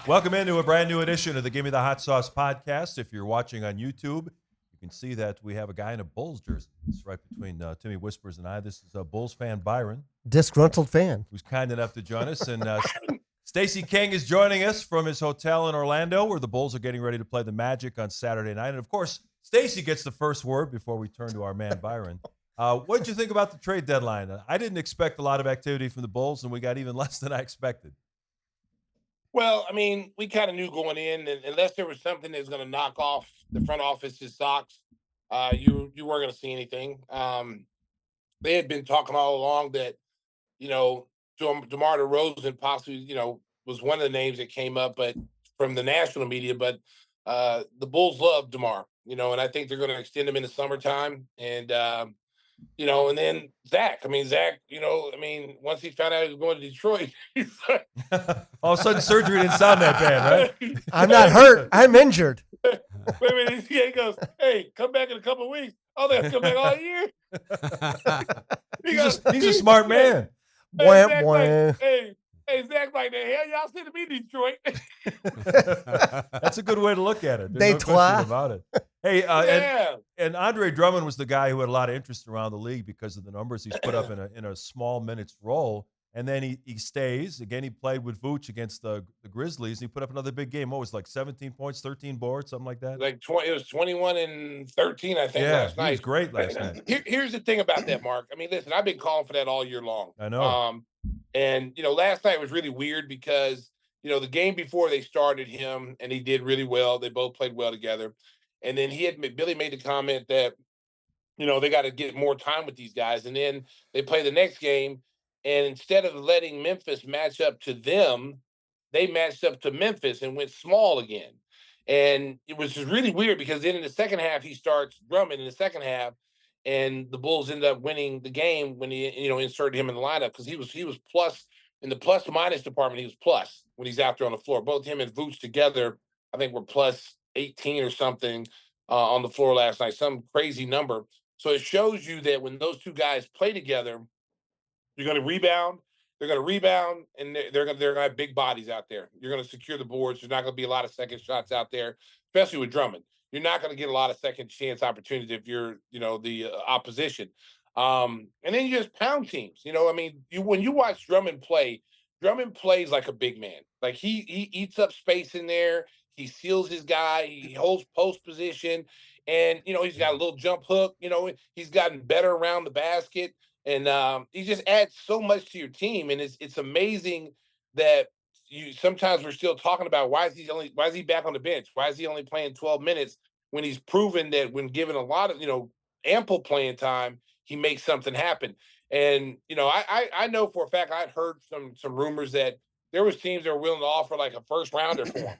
Welcome into a brand new edition of the Gimme the Hot Sauce podcast. If you're watching on YouTube, you can see that we have a guy in a Bulls jersey. It's right between Timmy Whispers and I. This is a Bulls fan, Byron. Disgruntled fan. Who's kind enough to join us. And Stacey King is joining us from his hotel in Orlando, where the Bulls are getting ready to play the Magic on Saturday night. And, of course, Stacey gets the first word before we turn to our man, Byron. What did you think about the trade deadline? I didn't expect a lot of activity from the Bulls, and we got even less than I expected. Well, I mean, we kind of knew going in, and unless there was something that's going to knock off the front office's socks, you weren't going to see anything. They had been talking all along that, DeMar DeRozan possibly, was one of the names that came up, but from the national media. But the Bulls love DeMar, and I think they're going to extend him in the summertime. And and then Zach, once he found out he was going to Detroit, all of a sudden surgery didn't sound that bad, right? I'm not hurt. I'm injured. Wait a minute. He goes, hey, come back in a couple of weeks. Oh, they have to come back all year? He's a smart man. Hey, Zach, like, the hell y'all sending me to Detroit? That's a good way to look at it. There's no question about it. Hey, yeah. and Andre Drummond was the guy who had a lot of interest around the league because of the numbers he's put up in a small minutes role. And then he stays. Again, he played with Vooch against the Grizzlies. And he put up another big game. What was it, like 17 points, 13 boards, something like that? Like 20. It was 21 and 13, I think, last night. He was great last night. Here's the thing about that, Mark. I mean, listen, I've been calling for that all year long. I know. And last night was really weird because the game before they started him, and he did really well. They both played well together. And then Billy made the comment that they got to get more time with these guys. And then they play the next game. And instead of letting Memphis match up to them, they matched up to Memphis and went small again. And it was just really weird because then in the second half, he starts Drummond in the second half, and the Bulls ended up winning the game when he, inserted him in the lineup because he was plus in the plus minus department. He was plus when he's out there on the floor. Both him and Vooch together, I think, were plus 18 or something on the floor last night, some crazy number. So it shows you that when those two guys play together, you're going to rebound. They're going to rebound, and they're going to have big bodies out there. You're going to secure the boards. There's not going to be a lot of second shots out there, especially with Drummond. You're not going to get a lot of second chance opportunities if you're, the opposition. And then you just pound teams. When you watch Drummond plays like a big man. Like he eats up space in there. He seals his guy. He holds post position, and he's got a little jump hook. He's gotten better around the basket. And he just adds so much to your team, and it's amazing that sometimes we're still talking about why is he back on the bench? Why is he only playing 12 minutes when he's proven that when given a lot of ample playing time, he makes something happen. And I know for a fact I'd heard some rumors that there was teams that were willing to offer like a first rounder for him.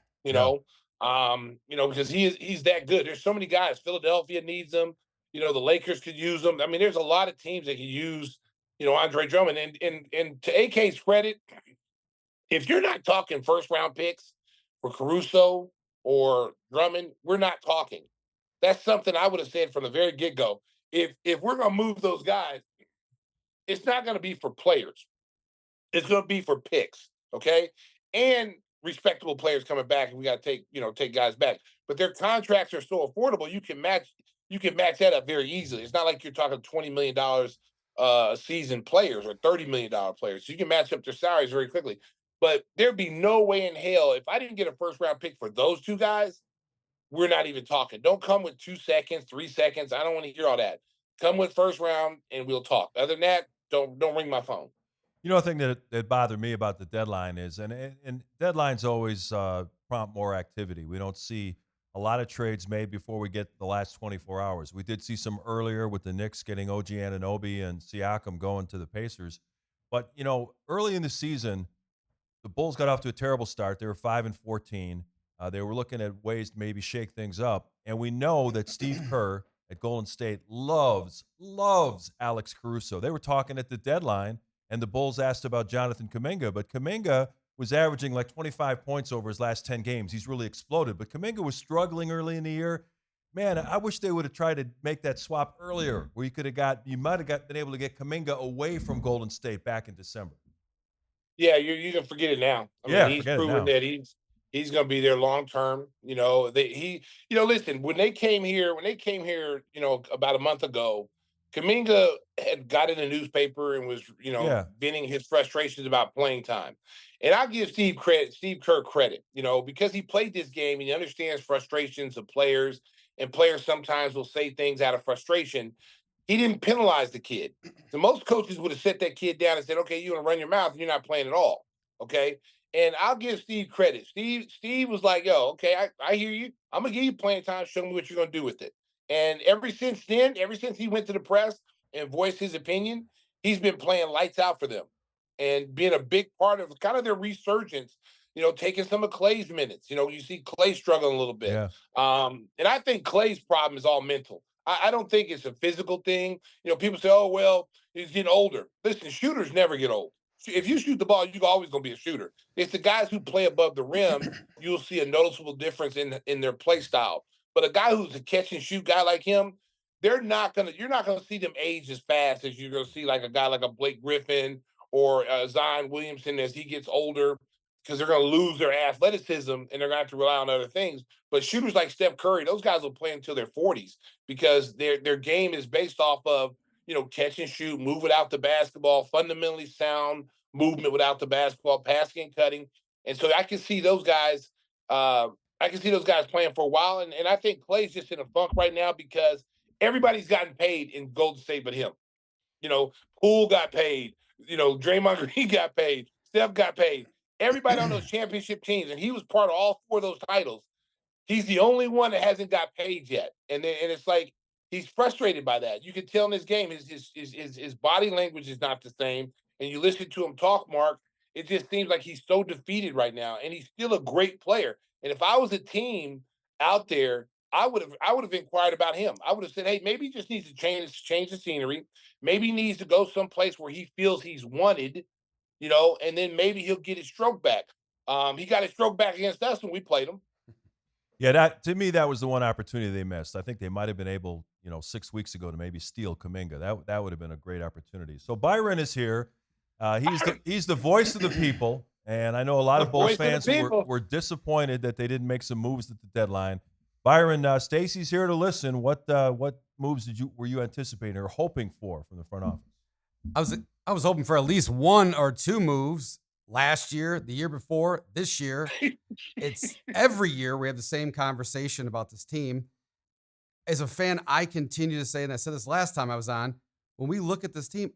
Because he's that good. There's so many guys. Philadelphia needs him. The Lakers could use them. I mean, there's a lot of teams that could use, Andre Drummond. And to AK's credit, if you're not talking first round picks for Caruso or Drummond, we're not talking. That's something I would have said from the very get-go. If we're going to move those guys, it's not going to be for players. It's going to be for picks, okay? And respectable players coming back, and we got to take guys back. But their contracts are so affordable, you can match that up very easily. It's not like you're talking $20 million a season players or $30 million players. So you can match up their salaries very quickly. But there'd be no way in hell if I didn't get a first round pick for those two guys, we're not even talking. Don't come with 2 seconds, 3 seconds. I don't want to hear all that. Come with first round and we'll talk. Other than that, don't ring my phone. The thing that bothered me about the deadline is, and deadlines always prompt more activity. We don't see a lot of trades made before we get the last 24 hours. We did see some earlier with the Knicks getting OG Anunoby and Siakam going to the Pacers. But, early in the season, the Bulls got off to a terrible start. They were 5-14. They were looking at ways to maybe shake things up. And we know that Steve Kerr at Golden State loves Alex Caruso. They were talking at the deadline, and the Bulls asked about Jonathan Kuminga. But Kuminga was averaging like 25 points over his last 10 games. He's really exploded. But Kuminga was struggling early in the year. Man, I wish they would have tried to make that swap earlier, where you might have been able to get Kuminga away from Golden State back in December. Yeah, you can forget it now. He's proven that He's going to be there long term. Listen, when they came here, about a month ago, Kaminga had got in the newspaper and was, Yeah. venting his frustrations about playing time. And I'll give Steve Kerr credit, because he played this game and he understands frustrations of players, and players sometimes will say things out of frustration. He didn't penalize the kid. So most coaches would have set that kid down and said, okay, you want to run your mouth and you're not playing at all. Okay. And I'll give Steve credit. Steve was like, yo, okay, I hear you. I'm gonna give you playing time, show me what you're gonna do with it. And ever since he went to the press and voiced his opinion, he's been playing lights out for them and being a big part of kind of their resurgence, taking some of Clay's minutes. You see Clay struggling a little bit. Yeah. And I think Clay's problem is all mental. I don't think it's a physical thing. People say, oh, well, he's getting older. Listen, shooters never get old. If you shoot the ball, you're always going to be a shooter. It's the guys who play above the rim, you'll see a noticeable difference in their play style. But a guy who's a catch and shoot guy like him, you're not gonna see them age as fast as you're gonna see like a guy like a Blake Griffin or Zion Williamson as he gets older, because they're gonna lose their athleticism and they're gonna have to rely on other things. But shooters like Steph Curry, those guys will play until their 40s because their game is based off of catch and shoot, move without the basketball, fundamentally sound movement without the basketball, passing and cutting. And so I can see those guys. I can see those guys playing for a while, and I think Clay's just in a funk right now because everybody's gotten paid in Golden State but him. Poole got paid. Draymond Green got paid. Steph got paid. Everybody on those championship teams, and he was part of all four of those titles. He's the only one that hasn't got paid yet, and it's like he's frustrated by that. You can tell in his game, his body language is not the same, and you listen to him talk, Mark. It just seems like he's so defeated right now, and he's still a great player. And if I was a team out there, I would have inquired about him. I would have said, hey, maybe he just needs to change the scenery. Maybe he needs to go someplace where he feels he's wanted, and then maybe he'll get his stroke back. He got his stroke back against us when we played him. Yeah, that to me that was the one opportunity they missed. I think they might have been able, 6 weeks ago to maybe steal Kaminga. That would have been a great opportunity. So Byron is here. He's the voice of the people, and I know a lot The of Bulls voice of the fans people. were disappointed that they didn't make some moves at the deadline. Byron, Stacey's here to listen. What moves were you anticipating or hoping for from the front office? I was hoping for at least one or two moves last year, the year before, this year. It's every year we have the same conversation about this team. As a fan, I continue to say, and I said this last time I was on, when we look at this team,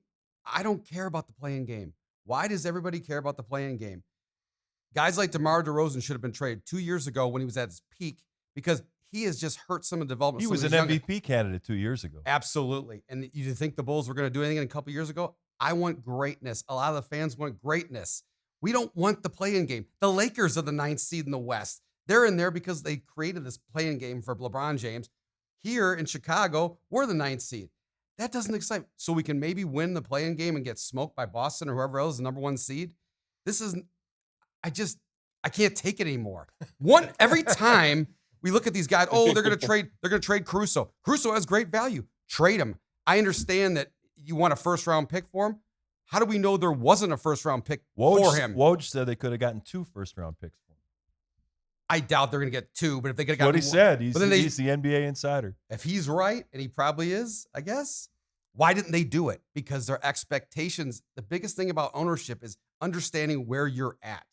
I don't care about the play-in game. Why does everybody care about the play-in game? Guys like DeMar DeRozan should have been traded 2 years ago when he was at his peak because he has just hurt some of the development. He was an MVP candidate 2 years ago. Absolutely. And you think the Bulls were going to do anything a couple years ago? I want greatness. A lot of the fans want greatness. We don't want the play-in game. The Lakers are the 9th seed in the West. They're in there because they created this play-in game for LeBron James. Here in Chicago, we're the 9th seed. That doesn't excite me. So we can maybe win the play-in game and get smoked by Boston or whoever else is the number 1 seed. I can't take it anymore. Every time we look at these guys, they're going to trade Caruso. Caruso has great value. Trade him. I understand that you want a first-round pick for him. How do we know there wasn't a first-round pick for him? Woj said they could have gotten 2 first-round picks for him. I doubt they're going to get 2, but if they could have What gotten he said. He's the the NBA insider. If he's right, and he probably is, I guess, why didn't they do it? Because their expectations, the biggest thing about ownership is understanding where you're at.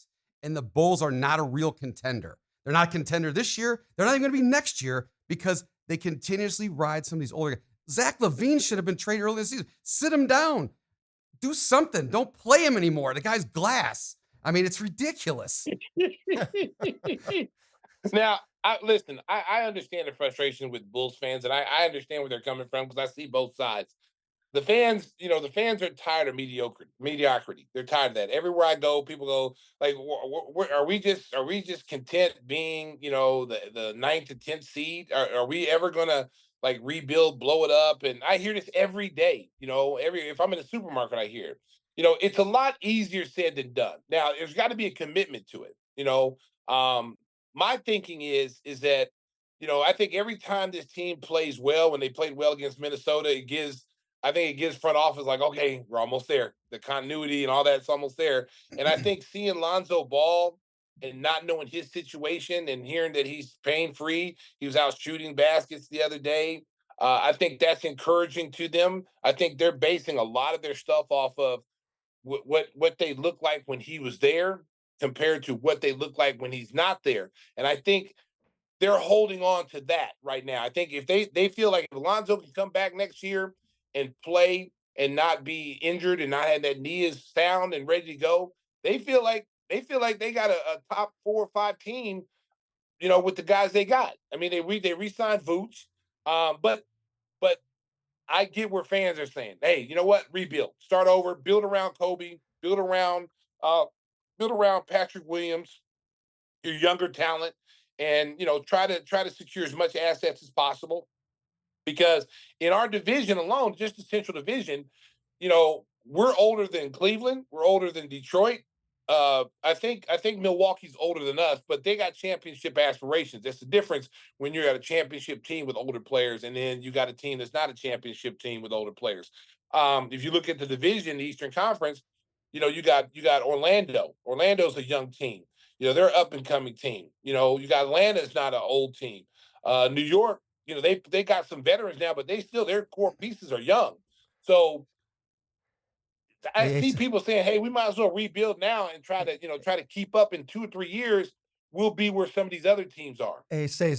And the Bulls are not a real contender. They're not a contender this year. They're not even going to be next year because they continuously ride some of these older guys. Zach LaVine should have been traded earlier this season. Sit him down. Do something. Don't play him anymore. The guy's glass. I mean, it's ridiculous. Now, I understand the frustration with Bulls fans, and I understand where they're coming from because I see both sides. The fans are tired of mediocrity. They're tired of that. Everywhere I go, people go like, "Are we just content being, the 9th to 10th seed? Are we ever gonna like rebuild, blow it up?" And I hear this every day. If I'm in a supermarket, I hear it. It's a lot easier said than done. Now, there's got to be a commitment to it. My thinking is that, I think every time this team plays well, when they played well against Minnesota, I think it gives front office like, okay, we're almost there. The continuity and all that's almost there. And I think seeing Lonzo Ball and not knowing his situation and hearing that he's pain free, he was out shooting baskets the other day. I think that's encouraging to them. I think they're basing a lot of their stuff off of what they look like when he was there compared to what they look like when he's not there. And I think they're holding on to that right now. I think if they feel like if Alonzo can come back next year and play and not be injured and not have that knee is sound and ready to go, they feel like they got a top 4 or 5 team, with the guys they got. I mean, they re-signed Vooch, but I get where fans are saying, hey, you know what? Rebuild, start over, build around Kobe, uh, build around Patrick Williams, your younger talent, and try to secure as much assets as possible. Because in our division alone, just the Central Division, we're older than Cleveland, we're older than Detroit. I think Milwaukee's older than us, but they got championship aspirations. That's the difference when you're at a championship team with older players, and then you got a team that's not a championship team with older players. If you look at the division, the Eastern Conference, you got Orlando. Orlando's a young team. They're up and coming team. You got Atlanta's not an old team. New York, they got some veterans now, but their core pieces are young. So I Hey, see people saying, "Hey, we might as well rebuild now and try to keep up in 2 or 3 years. We'll be where some of these other teams are." say,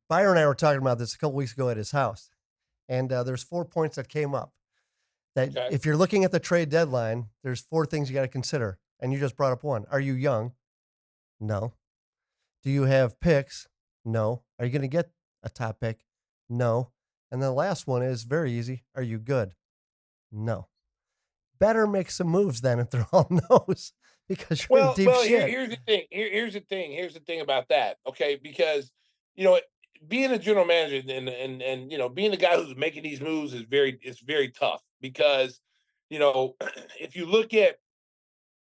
Byron and I were talking about this a couple weeks ago at his house, and there's 4 points that came up. That Okay. if you're looking at the trade deadline, there's 4 things you got to consider, and you just brought up one. Are you young? No. Do you have picks? No. Are you going to get a top pick? No. And the last one is very easy. Are you good? No. Better make some moves then if they're all no's because you're in Well, deep well, shit. here's the thing. Here's the thing about that. Okay, because you know, being a general manager and being the guy who's making these moves is very tough because if you look at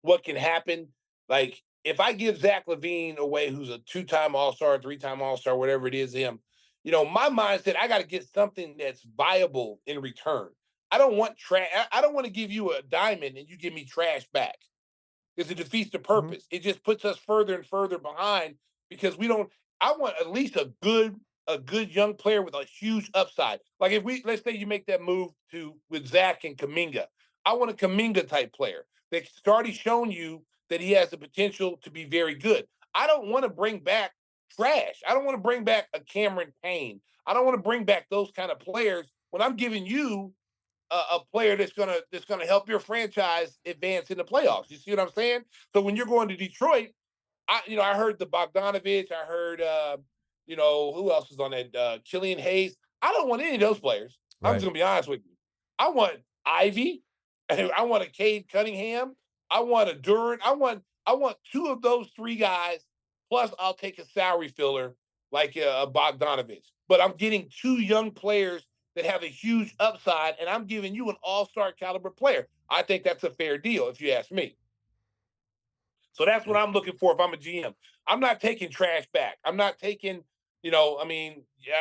what can happen, like if I give Zach Levine away, who's a 2-time All Star, 3-time All Star, whatever it is, him, my mindset, I got to get something that's viable in return. I don't want trash. I don't want to give you a diamond and you give me trash back because it defeats the Mhm. purpose. It just puts us further and further behind because we don't. I want at least a good young player with a huge upside. Like if let's say you make that move to with Zach and Kaminga, I want a Kaminga type player that's already shown you that he has the potential to be very good. I don't want to bring back trash. I don't want to bring back a Cameron Payne. I don't want to bring back those kind of players when I'm giving you a player that's gonna help your franchise advance in the playoffs. You see what I'm saying? So when you're going to Detroit, I heard the Bogdanovich, I heard who else was on that Killian Hayes. I don't want any of those players. I'm just Right. gonna be honest with you. I want Ivy, I want a Cade Cunningham, I want a Durant, I want two of those three guys, plus I'll take a salary filler like a Bogdanovich. But I'm getting two young players that have a huge upside, and I'm giving you an all-star caliber player. I think that's a fair deal, if you ask me. So that's what I'm looking for if I'm a GM. I'm not taking trash back. I'm not taking, yeah,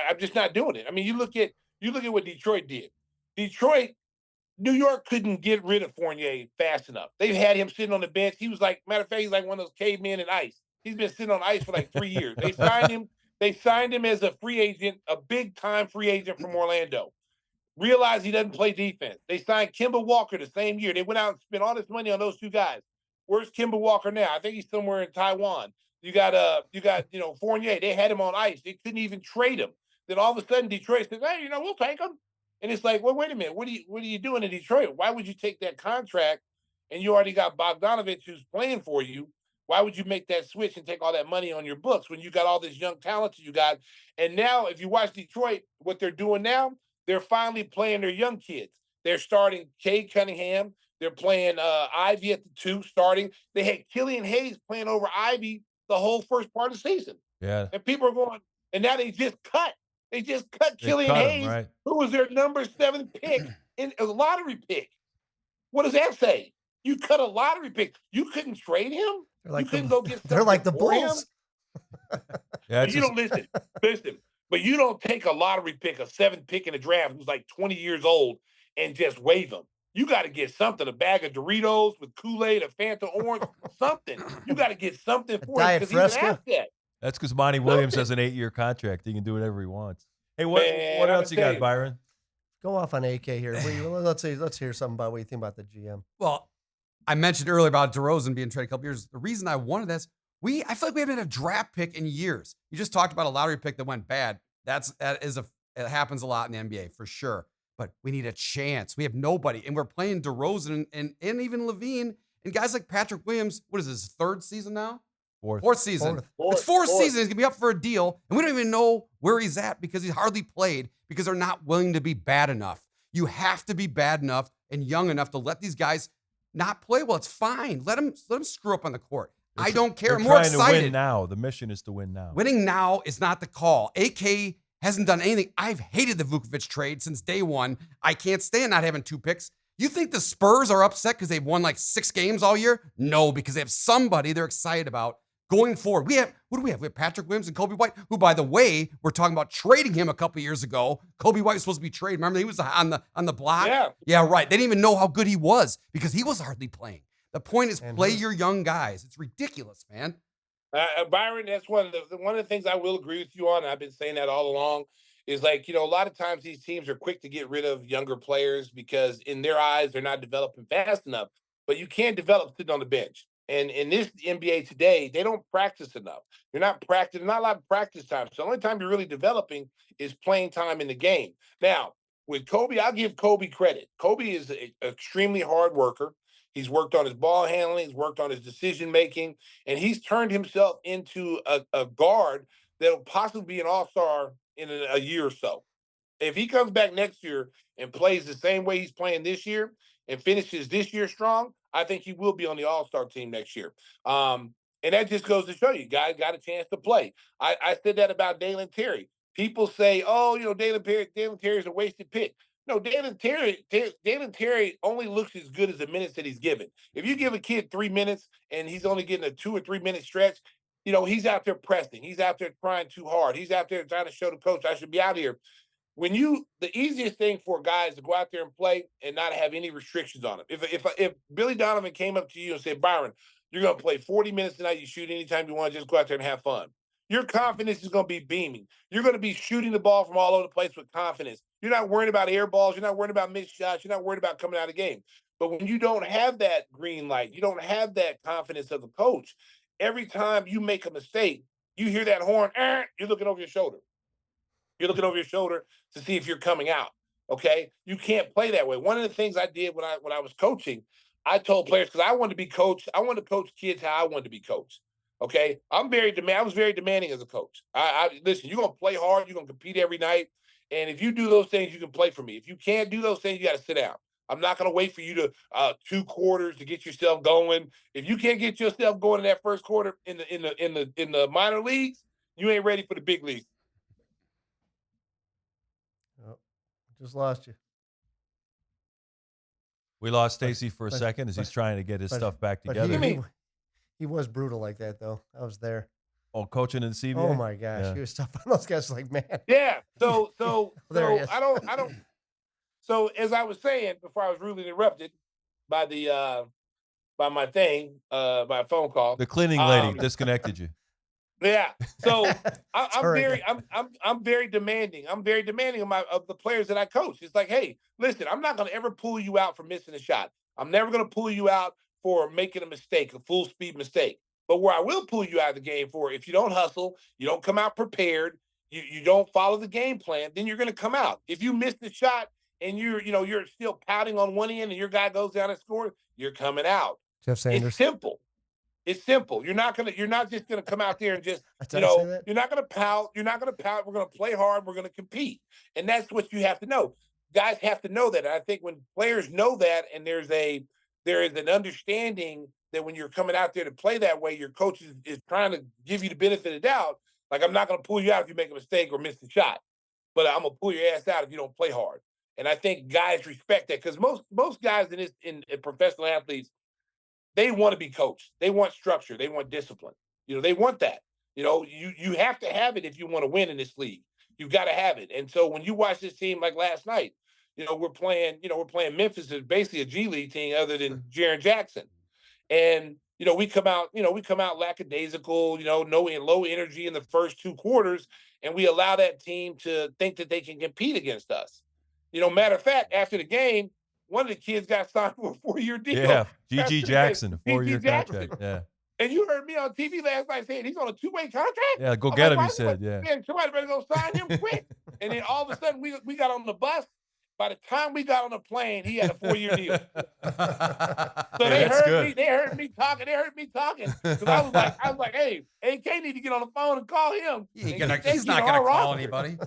I'm just not doing it. I mean, you look at what Detroit did. Detroit, New York couldn't get rid of Fournier fast enough. They've had him sitting on the bench. He was like, matter of fact, he's like one of those cavemen in ice. He's been sitting on ice for like 3 years. They signed him. They signed him as a free agent, a big time free agent from Orlando. Realized he doesn't play defense. They signed Kemba Walker the same year. They went out and spent all this money on those two guys. Where's Kemba Walker now? I think he's somewhere in Taiwan. You got Fournier. They had him on ice. They couldn't even trade him. Then all of a sudden Detroit says, "Hey, we'll take him." And it's like, well, wait a minute. What are you doing in Detroit? Why would you take that contract and you already got Bogdanovich who's playing for you? Why would you make that switch and take all that money on your books when you got all this young talent that you got? And now, if you watch Detroit, what they're doing now, they're finally playing their young kids. They're starting Cade Cunningham. They're playing Ivy at the 2 starting. They had Killian Hayes playing over Ivy the whole first part of the season. Yeah. And people are going, and now they just cut They Killian cut him, Hayes, right? who was their number 7 pick in a lottery pick. What does that say? You cut a lottery pick. You couldn't trade him. They're You like couldn't the go get they're something like the for him. Bulls. Yeah, But it's you just don't listen. But you don't take a lottery pick, a 7th pick in the draft, who's like 20 years old, and just waive him. You got to get something, a bag of Doritos with Kool-Aid, a Fanta Orange, something. You got to get something A for him Diet because he's an Fresca? asset. That's because Monty Williams Something. has an 8-year contract. He can do whatever he wants. Hey, Man, what I'm else you gonna got, tell you. Byron? Go off on AK here. Let's hear something about what you think about the GM. Well, I mentioned earlier about DeRozan being traded a couple years. The reason I wanted this, I feel like we haven't had a draft pick in years. You just talked about a lottery pick that went bad. It happens a lot in the NBA for sure. But we need a chance. We have nobody, and we're playing DeRozan and even Levine and guys like Patrick Williams. What is this, third season now? Fourth season. It's fourth season. He's gonna be up for a deal, and we don't even know where he's at because he's hardly played because they're not willing to be bad enough. You have to be bad enough and young enough to let these guys not play well. It's fine. Let them screw up on the court. I don't care. I'm more trying excited. to win now. The mission is to win now. Winning now is not the call. AK hasn't done anything. I've hated the Vukovic trade since day one. I can't stand not having 2 picks. You think the Spurs are upset because they've won like 6 games all year? No, because they have somebody they're excited about going forward. Who do we have? We have Patrick Williams and Kobe White, who, by the way, we're talking about trading him a couple years ago. Kobe White was supposed to be traded. Remember, he was on the block? Yeah, right. They didn't even know how good he was because he was hardly playing. The point is play your young guys. It's ridiculous, man. Byron, that's one of the things I will agree with you on. I've been saying that all along. Is like, a lot of times these teams are quick to get rid of younger players because in their eyes they're not developing fast enough. But you can't develop sitting on the bench. And in this NBA today, they don't practice enough. You're not practicing, not a lot of practice time. So the only time you're really developing is playing time in the game. Now, with Kobe, I'll give Kobe credit. Kobe is an extremely hard worker. He's worked on his ball handling, he's worked on his decision making, and he's turned himself into a guard that'll possibly be an all-star in a year or so. If he comes back next year and plays the same way he's playing this year and finishes this year strong, I think he will be on the All-Star team next year. And that just goes to show you, guys got a chance to play. I said that about Dalen Terry. People say, "Oh, Dalen Terry is a wasted pick." No, Dalen Terry only looks as good as the minutes that he's given. If you give a kid 3 minutes and he's only getting a 2 or 3 minute stretch, he's out there pressing. He's out there trying too hard. He's out there trying to show the coach, I should be out here. The easiest thing for guys to go out there and play and not have any restrictions on them. If Billy Donovan came up to you and said, "Byron, you're going to play 40 minutes tonight. You shoot anytime you want. Just go out there and have fun." Your confidence is going to be beaming. You're going to be shooting the ball from all over the place with confidence. You're not worried about air balls. You're not worried about missed shots. You're not worried about coming out of the game. But when you don't have that green light, you don't have that confidence of the coach. Every time you make a mistake, you hear that horn, you're looking over your shoulder. You're looking over your shoulder to see if you're coming out. Okay, you can't play that way. One of the things I did when I was coaching, I told players because I wanted to be coached. I wanted to coach kids how I wanted to be coached. Okay, I was very demanding as a coach. I listen. You're gonna play hard. You're gonna compete every night, and if you do those things, you can play for me. If you can't do those things, you got to sit down. I'm not gonna wait for you to 2 quarters to get yourself going. If you can't get yourself going in that first quarter in the minor leagues, you ain't ready for the big leagues. Just lost you. We lost Stacey for a second as he's trying to get his stuff back together. He was brutal like that, though. I was there. Oh, coaching in the CBA? Oh, my gosh. Yeah. He was tough on those guys. Like, man. Yeah. So There he is. I don't. So as I was saying before, I was rudely interrupted by my phone call. The cleaning lady disconnected you. Yeah. So I'm Sorry. very demanding. I'm very demanding of the players that I coach. It's like, hey, listen, I'm not going to ever pull you out for missing a shot. I'm never going to pull you out for making a mistake, a full speed mistake. But where I will pull you out of the game for, if you don't hustle, you don't come out prepared, you don't follow the game plan, then you're going to come out. If you miss the shot and you're still pouting on one end and your guy goes down and scores, you're coming out. Jeff Sanders. It's simple. It's simple. You're not just gonna come out there and just, you're not gonna pout. You're not gonna pout. We're gonna play hard. We're gonna compete. And that's what you have to know. Guys have to know that. And I think when players know that, and there is an understanding that when you're coming out there to play that way, your coach is trying to give you the benefit of the doubt. Like, I'm not gonna pull you out if you make a mistake or miss the shot, but I'm gonna pull your ass out if you don't play hard. And I think guys respect that, because most guys in professional athletes, they want to be coached. They want structure. They want discipline. They want that. You have to have it if you want to win in this league. You've got to have it. And so when you watch this team like last night, we're playing Memphis is basically a G League team other than Jaren Jackson. And we come out lackadaisical, no low energy in the first 2 quarters, and we allow that team to think that they can compete against us. Matter of fact, after the game, one of the kids got signed for a 4-year deal. Yeah, GG Jackson, a GG 4-year Jackson. contract. Yeah. And you heard me on TV last night saying he's on a 2-way contract. Yeah, go I'm get like, him, why he said. Yeah. man, somebody better go sign him quick. And then all of a sudden we got on the bus. By the time we got on the plane, he had a 4-year deal. So Hey, they that's heard good. me. They heard me talking. Because I was like, hey, AK need to get on the phone and call him. He's And not get gonna on call roster. anybody.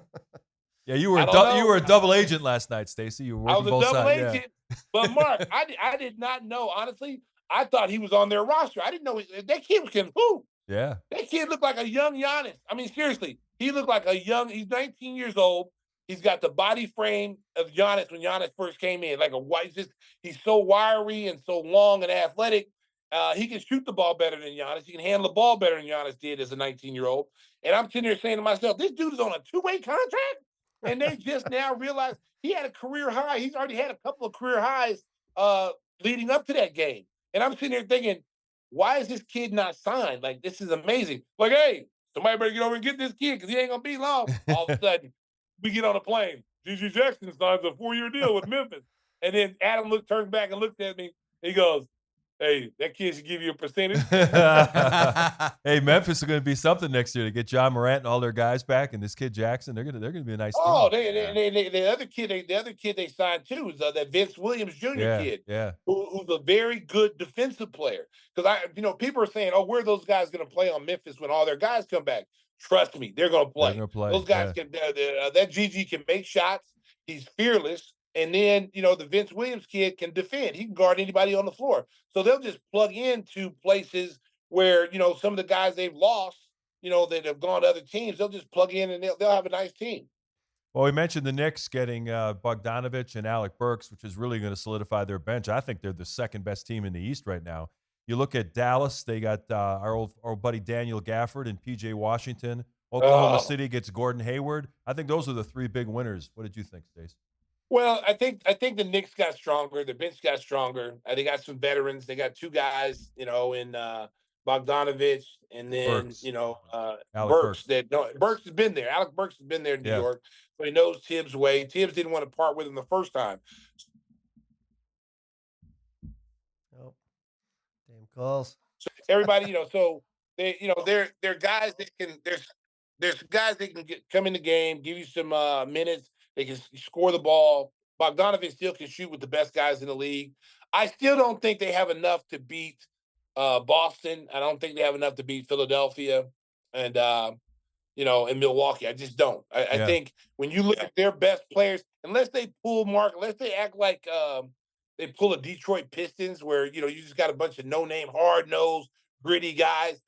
Yeah, you were I a don't you were a know. double agent last night, Stacey. You were I working was a both double sides. agent. But Mark, I did not know. Honestly, I thought he was on their roster. I didn't know that kid can hoop. Yeah. That kid looked like a young Giannis. I mean, seriously, he looked like he's 19 years old. He's got the body frame of Giannis when Giannis first came in, like a white. He's so wiry and so long and athletic. He can shoot the ball better than Giannis. He can handle the ball better than Giannis did as a 19-year-old. And I'm sitting there saying to myself, this dude is on a 2-way contract. And they just now realized he had a career high. He's already had a couple of career highs leading up to that game. And I'm sitting there thinking, why is this kid not signed? Like, this is amazing. Like, hey, somebody better get over and get this kid because he ain't going to be long. All of a sudden, we get on a plane. GG Jackson signs a 4-year deal with Memphis. And then Adam turns back and looks at me. He goes, hey, that kid should give you a percentage. Hey, Memphis is going to be something next year to get John Morant and all their guys back, and this kid Jackson. They're going to be a nice Oh, team. the other kid they signed too is that Vince Williams Jr. kid, Yeah. who's a very good defensive player. Because people are saying, oh, where are those guys going to play on Memphis when all their guys come back? Trust me, they're going to play. They're gonna play, Those guys can. That GG can make shots. He's fearless. And then, the Vince Williams kid can defend. He can guard anybody on the floor. So they'll just plug into places where, some of the guys they've lost, that have gone to other teams, they'll just plug in and they'll have a nice team. Well, we mentioned the Knicks getting Bogdanovich and Alec Burks, which is really going to solidify their bench. I think they're the second best team in the East right now. You look at Dallas, they got our old buddy Daniel Gafford and P.J. Washington. Oklahoma City gets Gordon Hayward. I think those are the three big winners. What did you think, Stacey? Well, I think the Knicks got stronger. The bench got stronger. They got some veterans. They got two guys, in Bogdanovich and then Burks. Burks. Burks has been there. Alec Burks has been there in New York, so he knows Tibbs' way. Tibbs didn't want to part with him the first time. Nope. Damn calls. So everybody, so they're guys that can. There's guys that can come in the game, give you some minutes. They can score the ball. Bogdanovich still can shoot with the best guys in the league. I still don't think they have enough to beat Boston. I don't think they have enough to beat Philadelphia and and Milwaukee. I just don't. I think when you look at their best players, unless they act like they pull a Detroit Pistons where you just got a bunch of no-name, hard-nosed, gritty guys,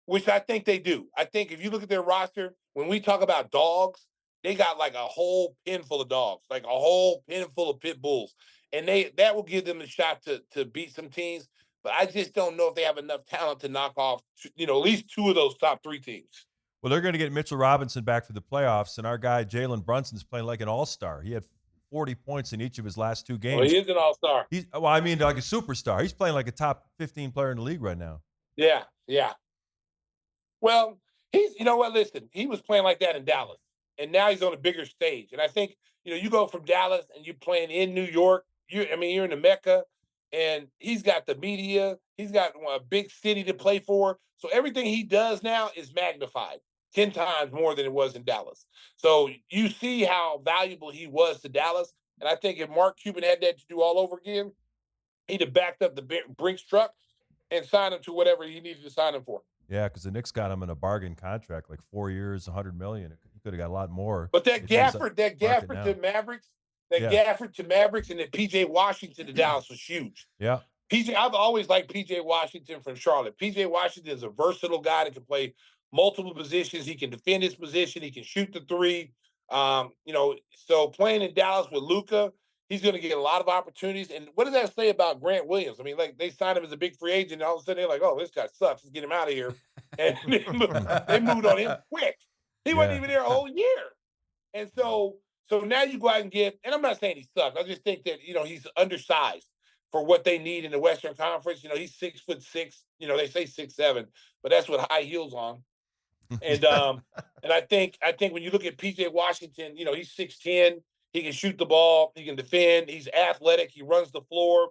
which I think they do. I think if you look at their roster, when we talk about dogs, they got like a whole pen full of dogs, like a whole pen full of pit bulls. And that will give them a shot to beat some teams. But I just don't know if they have enough talent to knock off, at least two of those top three teams. Well, they're going to get Mitchell Robinson back for the playoffs, and our guy Jalen Brunson's playing like an all-star. He had 40 points in each of his last two games. Well, he is an all-star. I mean, like a superstar. He's playing like a top 15 player in the league right now. Yeah. Well, listen, he was playing like that in Dallas, and now he's on a bigger stage. And I think, you go from Dallas and you're playing in New York, you're in the Mecca, and he's got the media, he's got a big city to play for. So everything he does now is magnified 10 times more than it was in Dallas. So you see how valuable he was to Dallas. And I think if Mark Cuban had that to do all over again, he'd have backed up the Brinks truck and signed him to whatever he needed to sign him for. Yeah, because the Knicks got him in a bargain contract, like 4 years, $100 million. He could have got a lot more. But that Gafford to Mavericks, Gafford to Mavericks, and then P.J. Washington to Dallas was huge. Yeah. I've always liked P.J. Washington from Charlotte. P.J. Washington is a versatile guy that can play multiple positions. He can defend his position. He can shoot the three. So playing in Dallas with Luka, he's going to get a lot of opportunities. And what does that say about Grant Williams? I mean, like they signed him as a big free agent, and all of a sudden they're like, "Oh, this guy sucks. Let's get him out of here." And they moved on him quick. He wasn't even there a whole year. And so So now you go out and get, and I'm not saying he sucks. I just think that, he's undersized for what they need in the Western Conference. He's 6'6", they say 6'7", but that's with high heels on. And and I think when you look at PJ Washington, he's 6'10", he can shoot the ball, he can defend, he's athletic, he runs the floor.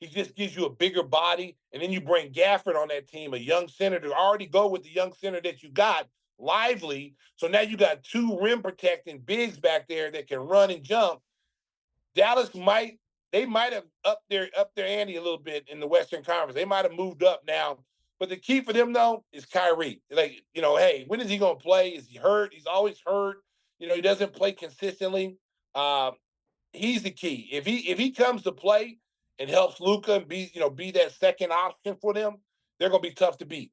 He just gives you a bigger body. And then you bring Gafford on that team, a young center to already go with the young center that you got, Lively. So now you got two rim protecting bigs back there that can run and jump. Dallas might have upped their ante a little bit in the Western Conference. They might have moved up now. But the key for them though is Kyrie. Like, hey, when is he gonna play? Is he hurt? He's always hurt. He doesn't play consistently. He's the key. If he comes to play and helps Luka and be that second option for them, they're gonna be tough to beat.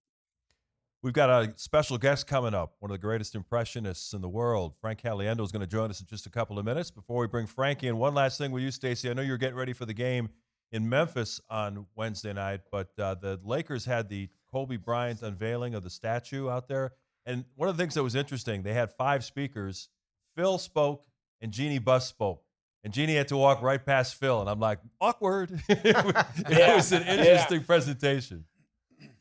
We've got a special guest coming up, one of the greatest impressionists in the world. Frank Caliendo is going to join us in just a couple of minutes. Before we bring Frankie in, one last thing with you, Stacey. I know you're getting ready for the game in Memphis on Wednesday night, but the Lakers had the Kobe Bryant unveiling of the statue out there. And one of the things that was interesting, they had 5 speakers. Phil spoke and Jeannie Buss spoke. And Jeannie had to walk right past Phil. And I'm like, awkward. It was an interesting presentation.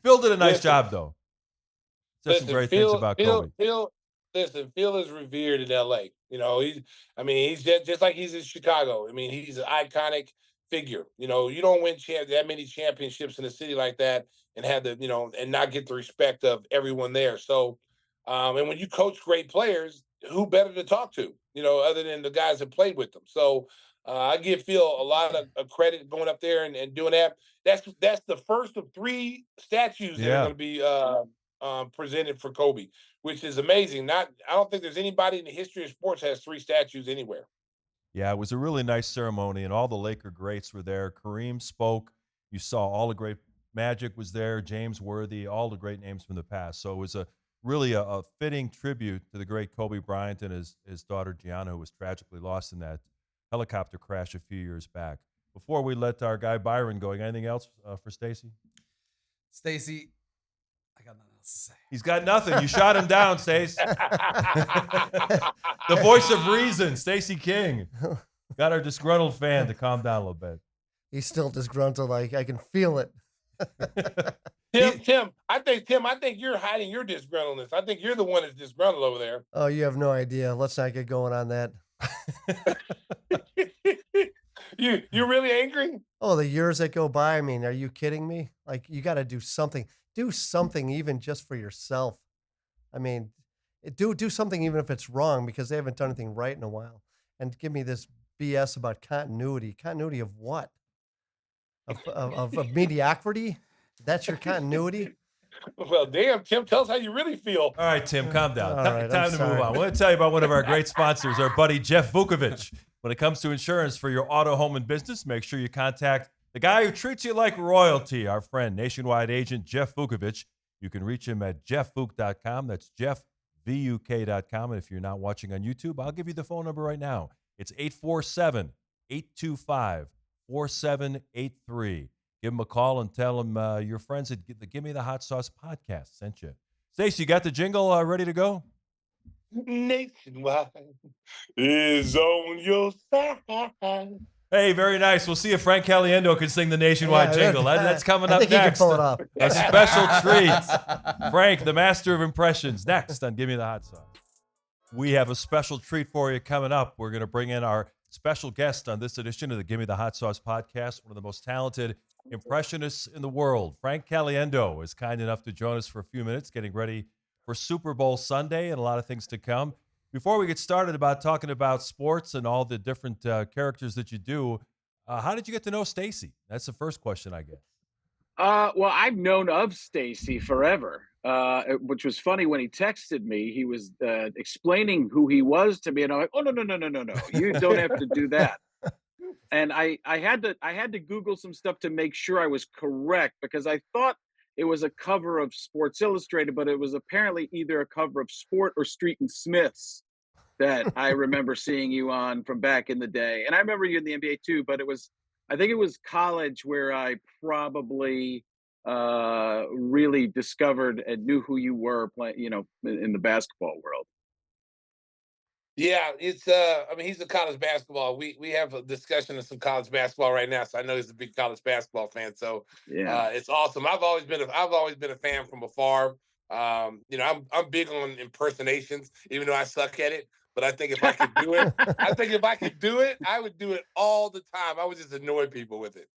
Phil did a nice job, though. Said some great things about Kobe. Phil is revered in L.A. He's just like he's in Chicago. He's an iconic figure. You don't win that many championships in a city like that and have and not get the respect of everyone there. So, and when you coach great players, who better to talk to, other than the guys that played with them. So, I give Phil a lot of credit going up there and doing that. That's the first of 3 statues that are going to be presented for Kobe, which is amazing. I don't think there's anybody in the history of sports has 3 statues anywhere. Yeah, it was a really nice ceremony, and all the Laker greats were there. Kareem spoke. You saw all the great Magic was there, James Worthy, all the great names from the past. So it was really a fitting tribute to the great Kobe Bryant and his daughter Gianna, who was tragically lost in that helicopter crash a few years back. Before we let our guy Byron go, anything else for Stacey? Stacey, I got nothing else to say. He's got nothing. You shot him down, Stace. The voice of reason, Stacey King. Got our disgruntled fan to calm down a little bit. He's still disgruntled. Like, I can feel it. Tim, I think you're hiding your disgruntledness. I think you're the one that's disgruntled over there. Oh, you have no idea. Let's not get going on that. You're really angry? Oh, the years that go by. Are you kidding me? Like, you got to do something. Do something even just for yourself. Do something even if it's wrong, because they haven't done anything right in a while. And give me this BS about continuity. Continuity of what? Of mediocrity? That's your continuity? Well, damn, Tim, tell us how you really feel. All right, Tim, calm down. All right, Time to move on. I want to tell you about one of our great sponsors, our buddy Jeff Vukovich. When it comes to insurance for your auto, home, and business, make sure you contact the guy who treats you like royalty, our friend, nationwide agent Jeff Vukovich. You can reach him at jeffvuk.com. That's jeffvuk.com. And if you're not watching on YouTube, I'll give you the phone number right now. It's 847-825-4783. Give him a call and tell him your friends at the Gimme the Hot Sauce podcast sent you. Stacey, you got the jingle ready to go? Nationwide is on your side. Hey, very nice. We'll see if Frank Caliendo can sing the Nationwide jingle. That's coming up next. next. He can pull it up. A special treat. Frank, the master of impressions, next on Give Me the Hot Sauce. We have a special treat for you coming up. We're going to bring in our special guest on this edition of the Give Me the Hot Sauce podcast, one of the most talented impressionists in the world. Frank Caliendo is kind enough to join us for a few minutes, getting ready for Super Bowl Sunday and a lot of things to come. Before we get started about talking about sports and all the different characters that you do, how did you get to know Stacey? That's the first question, I guess. Well, I've known of Stacey forever, which was funny. When he texted me, he was explaining who he was to me, and I'm like, "Oh, no! You don't have to do that." And I had to Google some stuff to make sure I was correct, because I thought it was a cover of Sports Illustrated, but it was apparently either a cover of Sport or Street and Smiths that I remember seeing you on from back in the day. And I remember you in the NBA too, but I think it was college where I probably really discovered and knew who you were playing, in the basketball world. Yeah, it's I mean, he's a college basketball. We have a discussion of some college basketball right now, so I know he's a big college basketball fan. So Yeah. it's awesome. I've always been a fan from afar. I'm big on impersonations, even though I suck at it. But I think if I could do it, I think if I could do it, I would do it all the time. I would just annoy people with it.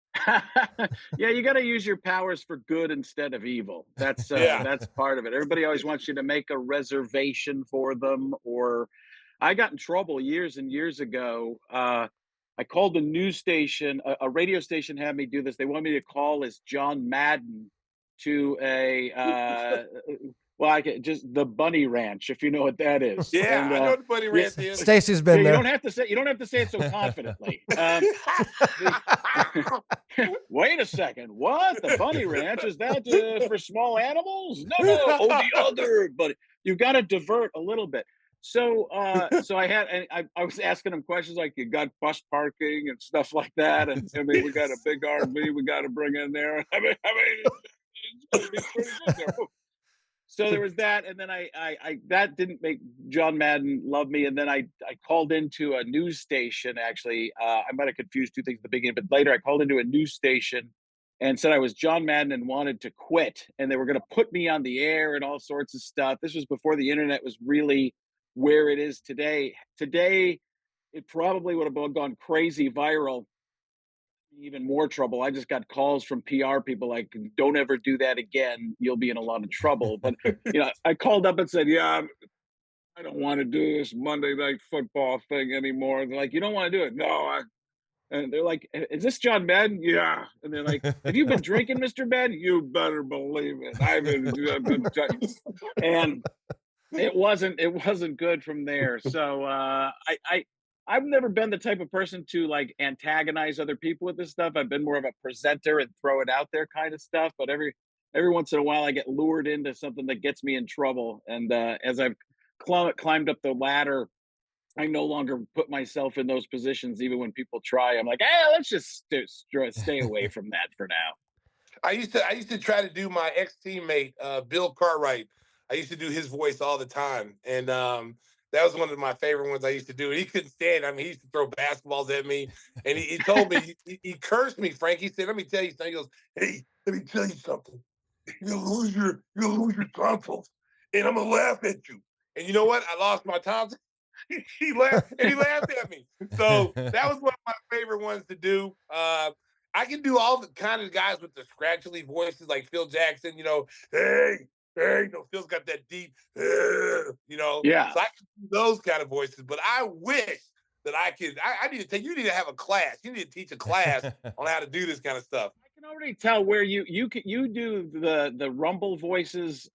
Yeah, you got to use your powers for good instead of evil. Yeah. That's part of it. Everybody always wants you to make a reservation for them. Or I got in trouble years and years ago. I called the news station. A radio station had me do this. They wanted me to call as John Madden to a well, I can just the Bunny Ranch, if you know what that is. Yeah, And I know what the Buddy yeah, Rant is. Stacy's yeah, been there. you don't have to say it so confidently. The Wait a second. What? The bunny ranch? Is that for small animals? No, no. Oh, the other. But you've got to divert a little bit. So I had, and I was asking him questions like, you got bus parking and stuff like that. And I mean, we got a big RV we got to bring in there. I mean, it's going to be pretty good there. So there was that, and then I that didn't make John Madden love me, and then I called into a news station. Actually, I might have confused two things at the beginning, but later I called into a news station and said I was John Madden and wanted to quit, and they were going to put me on the air and all sorts of stuff. This was before the internet was really where it is today. Today, it probably would have gone crazy viral, even more trouble. I just got calls from PR people like, "Don't ever do that again. You'll be in a lot of trouble." But I called up and said, "Yeah, I don't want to do this Monday Night Football thing anymore." And they're like, "You don't want to do it?" "No." And they're like, "Is this John Madden?" "Yeah." And they're like, "Have you been drinking, Mr. Madden?" "You better believe it. And it wasn't good from there. So I've never been the type of person to like antagonize other people with this stuff. I've been more of a presenter and throw it out there kind of stuff. But every once in a while, I get lured into something that gets me in trouble. And as I've climbed up the ladder, I no longer put myself in those positions. Even when people try, I'm like, hey, let's just stay away from that for now. I used to try to do my ex teammate Bill Cartwright. I used to do his voice all the time, and that was one of my favorite ones I used to do. He couldn't stand. I mean, he used to throw basketballs at me, and he told me he cursed me. Frank, he said, "Let me tell you something." He goes, "Hey, let me tell you something. You're gonna lose your tonsils, and I'm gonna laugh at you." And you know what? I lost my tonsils. He laughed at me. So that was one of my favorite ones to do. I can do all the kind of guys with the scratchily voices like Phil Jackson, hey, hey, Phil's got that deep, Yeah. so I can do those kind of voices, but I wish that I need to you need to have a class. You need to teach a class on how to do this kind of stuff. I can already tell where you do the rumble voices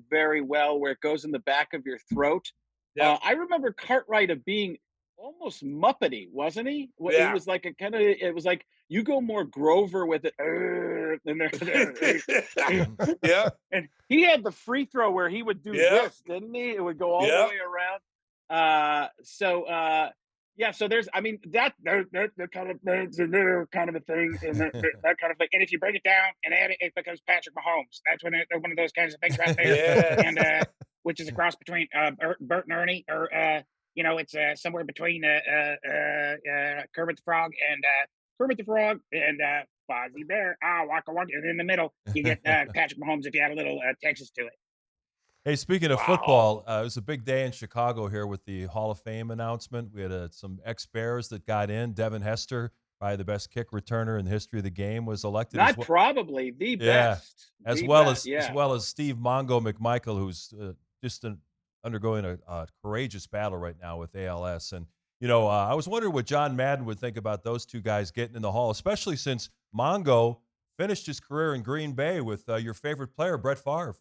very well, where it goes in the back of your throat. Yep. I remember Cartwright of being almost Muppety, wasn't he? He Yeah. was like a kind of it was like you go more Grover with it, Yeah. and he had the free throw where he would do Yeah. this, didn't he? It would go all the Yeah. way around. Yeah, so there's, I mean, they're kind of they're kind of a thing, and that kind of thing. And if you break it down and add it, it becomes Patrick Mahomes. That's they're one of those kinds of things right there. Yeah. And which is a cross between Bert and Ernie, or it's somewhere between Kermit the Frog and Fozzie Bear. Ah, Waka Waka. And in the middle, you get Patrick Mahomes if you add a little Texas to it. Hey, speaking of Wow. football, it was a big day in Chicago here with the Hall of Fame announcement. We had some ex-Bears that got in. Devin Hester, probably the best kick returner in the history of the game, was elected as Not well. probably the Yeah, best. as The well best. as as Yeah. well as Steve Mongo McMichael, who's just undergoing a courageous battle right now with ALS. And I was wondering what John Madden would think about those two guys getting in the Hall, especially since Mongo finished his career in Green Bay with your favorite player, Brett Favre.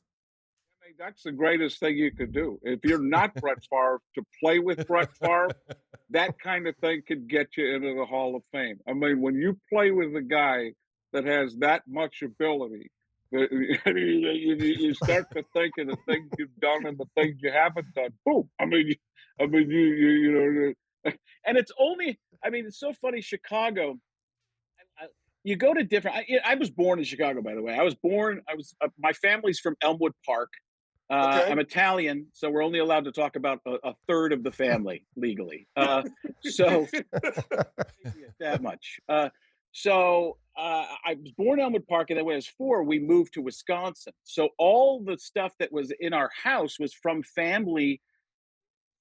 I mean, that's the greatest thing you could do. If you're not Brett Favre, to play with Brett Favre, that kind of thing could get you into the Hall of Fame. I mean, when you play with a guy that has that much ability, you start to think of the things you've done and the things you haven't done. Boom! And it's only. I mean, it's so funny. Chicago. You go to different. I was born in Chicago, by the way. I was born. My family's from Elmwood Park. Okay. I'm Italian, so we're only allowed to talk about a third of the family legally. So that much. I was born in Elmwood Park, and then when I was 4, we moved to Wisconsin. So all the stuff that was in our house was from family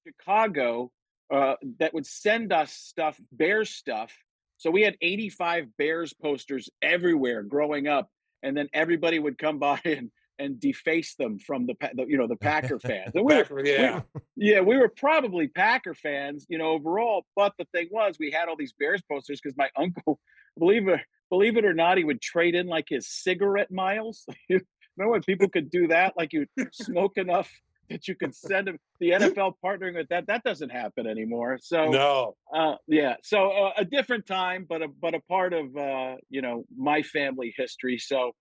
in Chicago that would send us stuff, Bears stuff. So we had 85 Bears posters everywhere growing up, and then everybody would come by and deface them from the Packer fans. And Yeah. we were probably Packer fans, overall. But the thing was, we had all these Bears posters because my uncle, believe it believe it or not, he would trade in like his cigarette miles. Remember when people could do that? Like you smoke enough that you could send them. The NFL partnering with that doesn't happen anymore. So No. a different time, but a part of my family history. So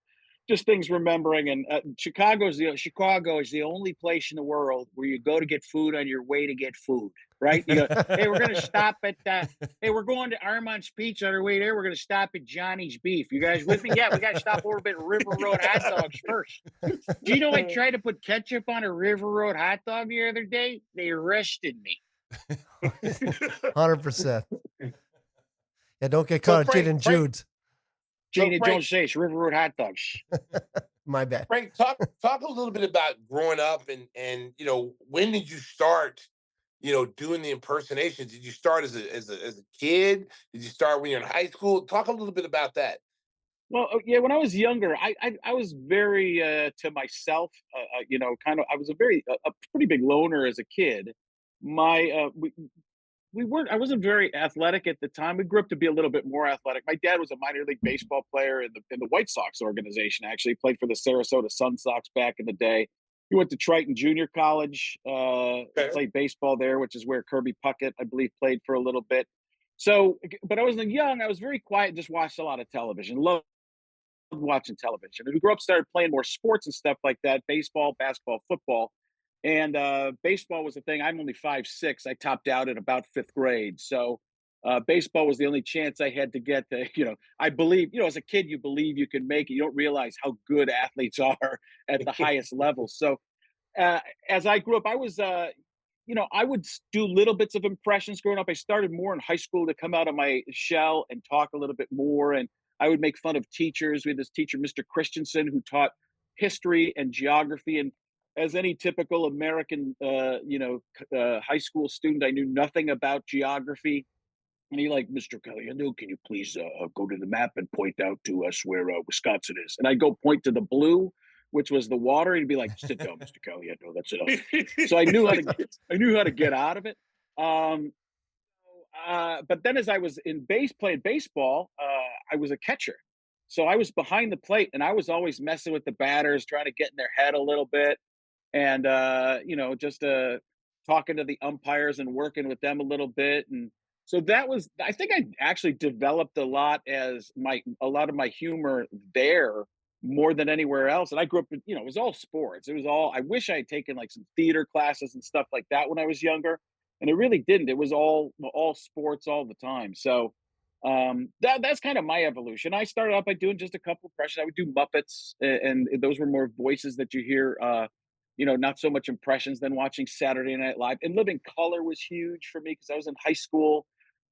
just things remembering. And Chicago is the only place in the world where you go to get food on your way to get food. Right? You go, hey, we're gonna stop at. Hey, we're going to Armand's Pizza on our way there. We're gonna stop at Johnny's Beef. You guys with me? Yeah, we gotta stop a little bit at River Road Hot Dogs first. Do you know I tried to put ketchup on a River Road hot dog the other day? They arrested me. 100%. Yeah, don't get So caught at Gene and Frank, Jude's. Gina Frank, don't say it's River Road hot dogs. My bad. Frank, talk a little bit about growing up and when did you start doing the impersonations? Did you start as a kid? Did you start when you're in high school? Talk a little bit about that. Well, yeah, when I was younger, I was very to myself, kind of. I was a pretty big loner as a kid. My we weren't. I wasn't very athletic at the time. We grew up to be a little bit more athletic. My dad was a minor league baseball player in the White Sox organization. Actually, played for the Sarasota Sun Sox back in the day. He went to Triton Junior College, Okay. played baseball there, which is where Kirby Puckett, I believe, played for a little bit. So, but I was young. I was very quiet. Just watched a lot of television. Loved watching television. And we grew up, started playing more sports and stuff like that: baseball, basketball, football. And baseball was the thing. I'm only 5'6". I topped out at about 5th grade. So baseball was the only chance I had to get to, I believe, as a kid, you believe you can make it. You don't realize how good athletes are at the highest levels. So uh, as I grew up, I was, I would do little bits of impressions growing up. I started more in high school to come out of my shell and talk a little bit more. And I would make fun of teachers. We had this teacher, Mr. Christensen, who taught history and geography. And as any typical American, high school student, I knew nothing about geography. And he like, Mr. Caliendo, can you please go to the map and point out to us where Wisconsin is? And I'd go point to the blue, which was the water. And he'd be like, sit down, Mr. Caliendo, that's enough. So I knew how to get out of it. Um, but then as I was playing baseball, I was a catcher. So I was behind the plate and I was always messing with the batters, trying to get in their head a little bit and just talking to the umpires and working with them a little bit. And so that was, I think I actually developed a lot of my humor there more than anywhere else. And I grew up with, it was all sports. It was all, I wish I had taken like some theater classes and stuff like that when I was younger. And it really didn't. It was all sports all the time. So that's kind of my evolution. I started out by doing just a couple impressions. I would do Muppets, and those were more voices that you hear. Not so much impressions than watching Saturday Night Live. And Living Color was huge for me because I was in high school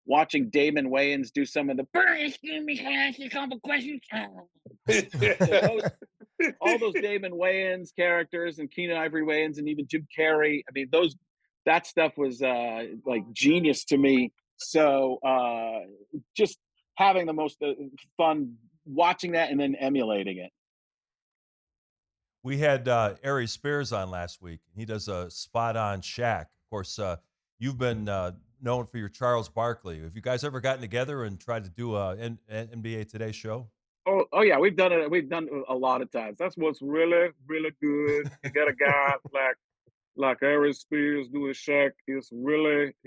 watching Damon Wayans do some of the excuse me, can I ask you a couple questions? So all those Damon Wayans characters and Keenan Ivory Wayans and even Jim Carrey. I mean, that stuff was like genius to me. So just having the most fun watching that and then emulating it. We had Ari Spears on last week. He does a spot-on Shaq. Of course, you've been known for your Charles Barkley. Have you guys ever gotten together and tried to do a NBA Today show? Oh yeah, we've done it. We've done it a lot of times. That's what's really, really good. You got a guy like Aries Spears doing Shaq. He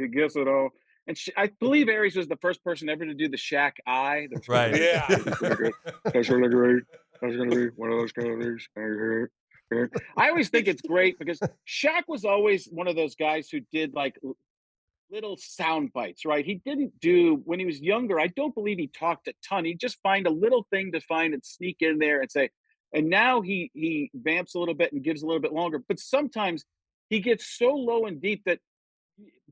gets it all. And I believe Aries was the first person ever to do the Shaq eye. Right. Yeah. That's really great. That's gonna be one of those kind of things. I always think it's great because Shaq was always one of those guys who did like little sound bites, right? He didn't do when he was younger. I don't believe he talked a ton. He'd just find a little thing to find and sneak in there and say, And now he vamps a little bit and gives a little bit longer, but sometimes he gets so low and deep that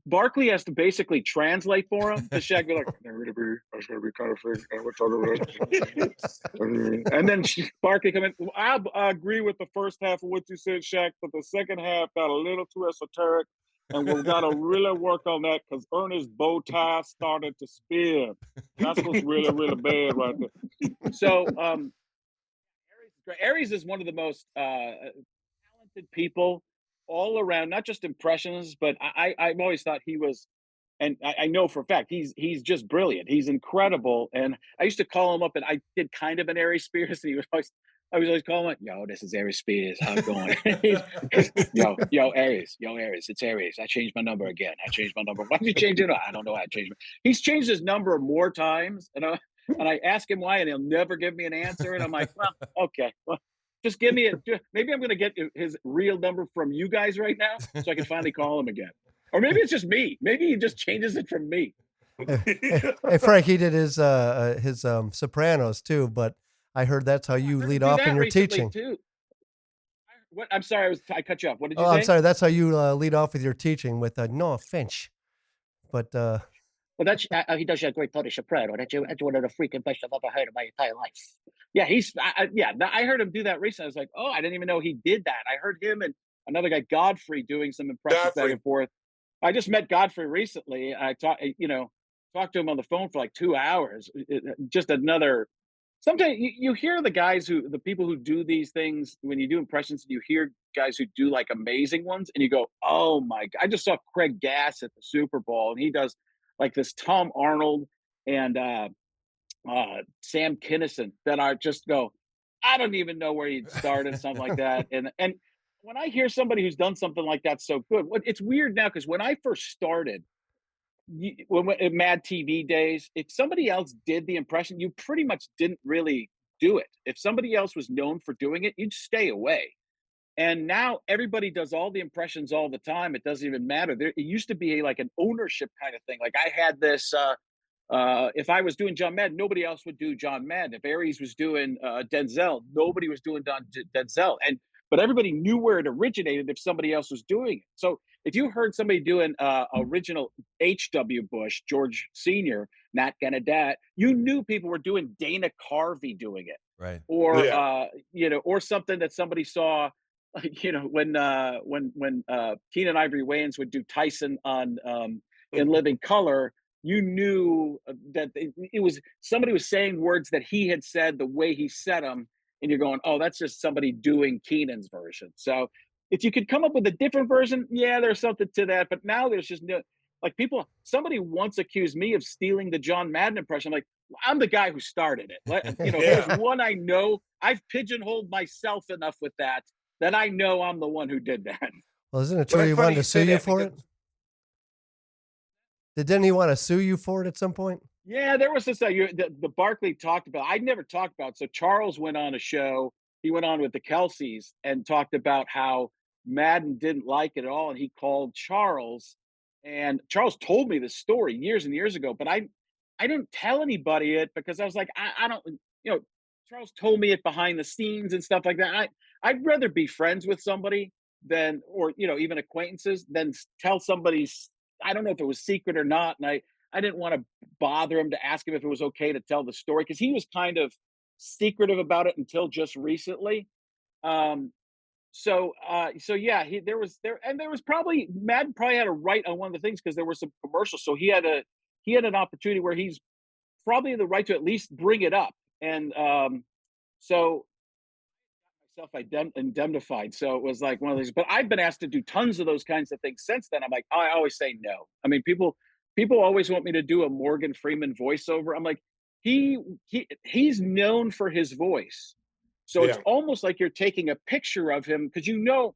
Barkley has to basically translate for him. The Shaq be like, "That's gonna be kind of thing, and we're talking about," and then Barkley come in. "Well, I agree with the first half of what you said, Shaq, but the second half got a little too esoteric, and we've got to really work on that because Ernest's bow tie started to spin. That's what's really, really bad right there." So, Aries is one of the most talented people all around, not just impressions, but I've always thought he was, and I know for a fact he's just brilliant. He's incredible, and I used to call him up, and I did kind of an Aries Spears, and I was always calling him, "Yo, this is Aries Spears. How's it going?" Yo, Aries, it's Aries. I changed my number again. I changed my number. Why did you change it? I don't know. I changed. He's changed his number more times, and I ask him why, and he'll never give me an answer. And I'm like, well, okay, well, just give me a. Maybe I'm going to get his real number from you guys right now, so I can finally call him again. Or maybe it's just me. Maybe he just changes it from me. Hey, Frank, he did his Sopranos too, but I heard that's how you lead off in your teaching. Too. What? I'm sorry, I cut you off. What did you Oh, say? I'm sorry. That's how you lead off with your teaching with no offense, but Well, that's he does a great Tony Soprano. That's one of the freaking best I've ever heard in my entire life. Yeah, I heard him do that recently. I was like, oh, I didn't even know he did that. I heard him and another guy, Godfrey, doing some impressions back and forth. I just met Godfrey recently. I talked to him on the phone for like 2 hours. Just another. Sometimes you hear the people who do these things when you do impressions, and you hear guys who do like amazing ones, and you go, oh my God. I just saw Craig Gass at the Super Bowl, and he does like this Tom Arnold and Sam Kinison that are just go, I don't even know where he'd started, something like that. And when I hear somebody who's done something like that so good, it's weird now because when I first started, when in Mad TV days, if somebody else did the impression, you pretty much didn't really do it. If somebody else was known for doing it, you'd stay away. And now everybody does all the impressions all the time. It doesn't even matter. It used to be like an ownership kind of thing. Like I had this. If I was doing John Madden, nobody else would do John Madden. If Aries was doing Denzel, nobody was doing Denzel. But everybody knew where it originated if somebody else was doing it. So if you heard somebody doing original H.W. Bush, George Sr., not gonna dat, you knew people were doing Dana Carvey doing it, Right. or or something that somebody saw. When Keenan Ivory Wayans would do Tyson on in Living Color, you knew that it was somebody was saying words that he had said the way he said them, and you're going, oh, that's just somebody doing Keenan's version. So if you could come up with a different version, yeah, there's something to that. But now there's just no, like somebody once accused me of stealing the John Madden impression. I'm like, I'm the guy who started it. There's one I know. I've pigeonholed myself enough with that I know I'm the one who did that. Well, isn't it true he wanted to sue you for it? Didn't he want to sue you for it at some point? Yeah, there was this the Barkley talked about. I'd never talked about. So Charles went on a show. He went on with the Kelseys and talked about how Madden didn't like it at all, and he called Charles. And Charles told me this story years and years ago, but I didn't tell anybody it because I was like, I don't, Charles told me it behind the scenes and stuff like that. I'd rather be friends with somebody than, or even acquaintances, than tell somebody's. I don't know if it was secret or not, and I didn't want to bother him to ask him if it was okay to tell the story because he was kind of secretive about it until just recently. So yeah, there was probably Madden probably had a right on one of the things because there were some commercials, so he had an opportunity where he's probably the right to at least bring it up, and so myself indemnified. So it was like one of these, but I've been asked to do tons of those kinds of things since then. I'm like, I always say no. I mean, people always want me to do a Morgan Freeman voiceover. I'm like, he's known for his voice. So it's almost like you're taking a picture of him because if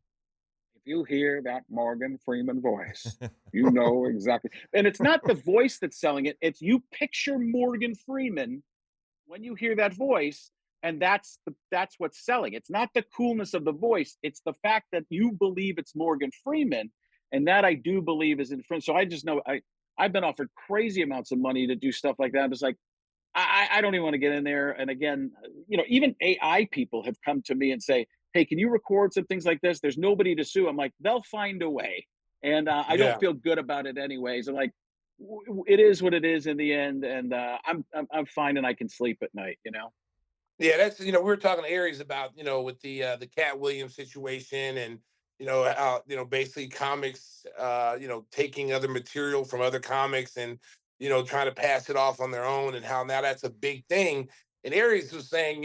you hear that Morgan Freeman voice, you know exactly. And it's not the voice that's selling it. It's you picture Morgan Freeman when you hear that voice. And that's what's selling. It's not the coolness of the voice. It's the fact that you believe it's Morgan Freeman. And that I do believe is infringed. So I just know I've been offered crazy amounts of money to do stuff like that. I'm just like, I don't even want to get in there. And again, even AI people have come to me and say, "Hey, can you record some things like this? There's nobody to sue." I'm like, "They'll find a way," and I don't Yeah. feel good about it anyways. I'm like, it is what it is in the end, and I'm fine and I can sleep at night. Yeah, that's we were talking to Aries about with the Cat Williams situation, and basically comics taking other material from other comics and trying to pass it off on their own, and how now that's a big thing. And Aries was saying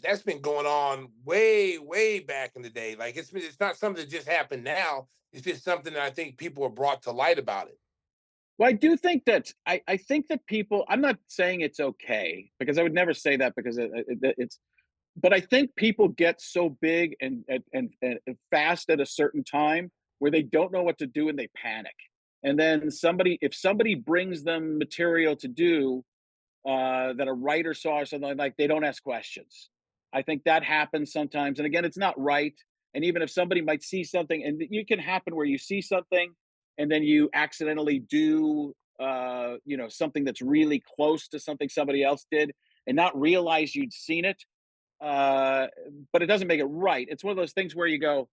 that's been going on way back in the day. Like it's not something that just happened now. It's just something that I think people are brought to light about it. Well, I do think that I think that people. I'm not saying it's okay because I would never say that because it's. But I think people get so big and fast at a certain time where they don't know what to do and they panic. And then if somebody brings them material to do that a writer saw or something like, they don't ask questions. I think that happens sometimes. And again, it's not right. And even if somebody might see something, and you can happen where you see something and then you accidentally do something that's really close to something somebody else did and not realize you'd seen it, uh, but it doesn't make it right. It's one of those things where you go,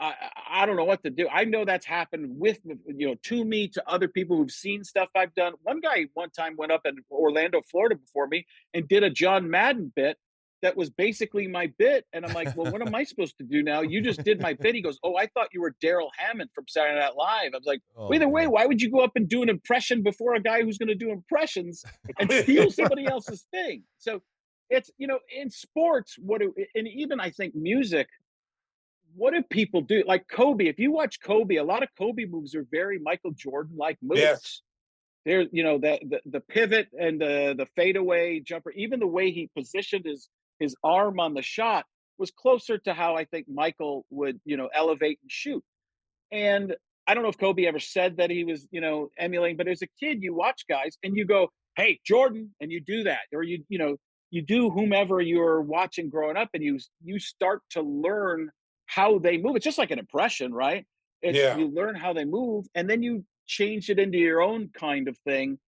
I don't know what to do. I know that's happened to me, to other people who've seen stuff I've done. One guy one time went up in Orlando, Florida before me and did a John Madden bit that was basically my bit. And I'm like, well, what am I supposed to do now? You just did my bit. He goes, oh, I thought you were Daryl Hammond from Saturday Night Live. I was like, Oh, well, either way, boy. why would you go up and do an impression before a guy who's going to do impressions and steal somebody else's thing? So it's, in sports, and even I think music, what do people do? Like Kobe, if you watch Kobe, a lot of Kobe moves are very Michael Jordan like Yes. moves. There, the pivot and the fadeaway jumper, even the way he positioned his arm on the shot was closer to how I think Michael would, elevate and shoot. And I don't know if Kobe ever said that he was, emulating, but as a kid, you watch guys and you go, "Hey, Jordan," and you do that, or you do whomever you're watching growing up, and you start to learn how they move. It's just like an impression, right? It's Yeah. you learn how they move, and then you change it into your own kind of thing.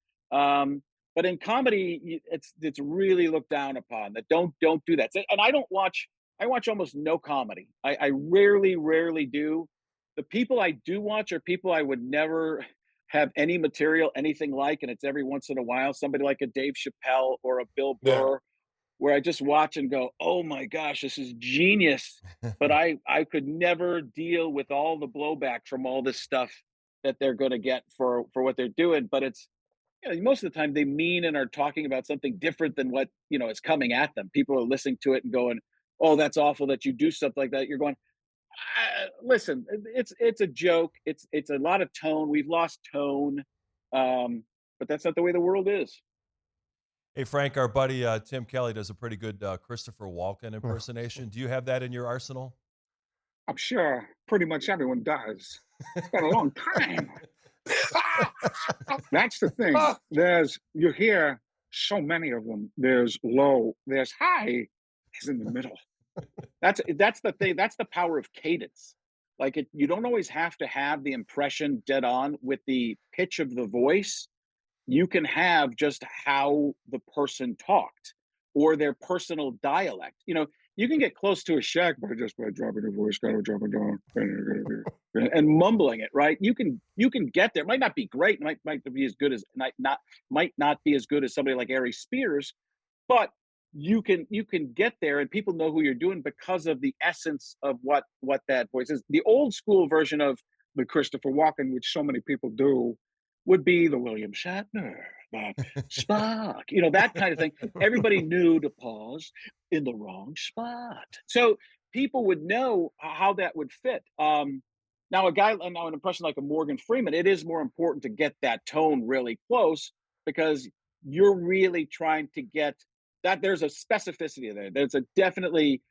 But in comedy, it's really looked down upon. That don't do that. And I don't watch. I watch almost no comedy. I rarely do. The people I do watch are people I would never have any material, anything like, and it's every once in a while somebody like a Dave Chappelle or a Bill Yeah. Burr, where I just watch and go, "Oh my gosh, this is genius." But I could never deal with all the blowback from all this stuff that they're going to get for what they're doing. But it's most of the time they mean and are talking about something different than what is coming at them. People are listening to it and going, "Oh, that's awful that you do stuff like that." You're going, listen, it's a joke. It's a lot of tone. We've lost tone, but that's not the way the world is. Hey, Frank, our buddy Tim Kelley does a pretty good Christopher Walken Ugh. impersonation. Do you have that in your arsenal? I'm sure pretty much everyone does. It's been a long time. That's the thing. You hear so many of them. There's low, there's high, there's in the middle. That's the thing. That's the power of cadence. Like you don't always have to have the impression dead on with the pitch of the voice. You can have just how the person talked or their personal dialect. You can get close to a Shaq by dropping your voice, kind of dropping down and mumbling it, right? You can get there. It might not be great, might be as good as might not be as good as somebody like Ari Spears, but you can get there and people know who you're doing because of the essence of what that voice is. The old school version of the Christopher Walken, which so many people do, would be the William Shatner, the Spock, that kind of thing. Everybody knew to pause in the wrong spot. So people would know how that would fit. Now an impression like a Morgan Freeman, it is more important to get that tone really close because you're really trying to get that there's a specificity there. There's a definitely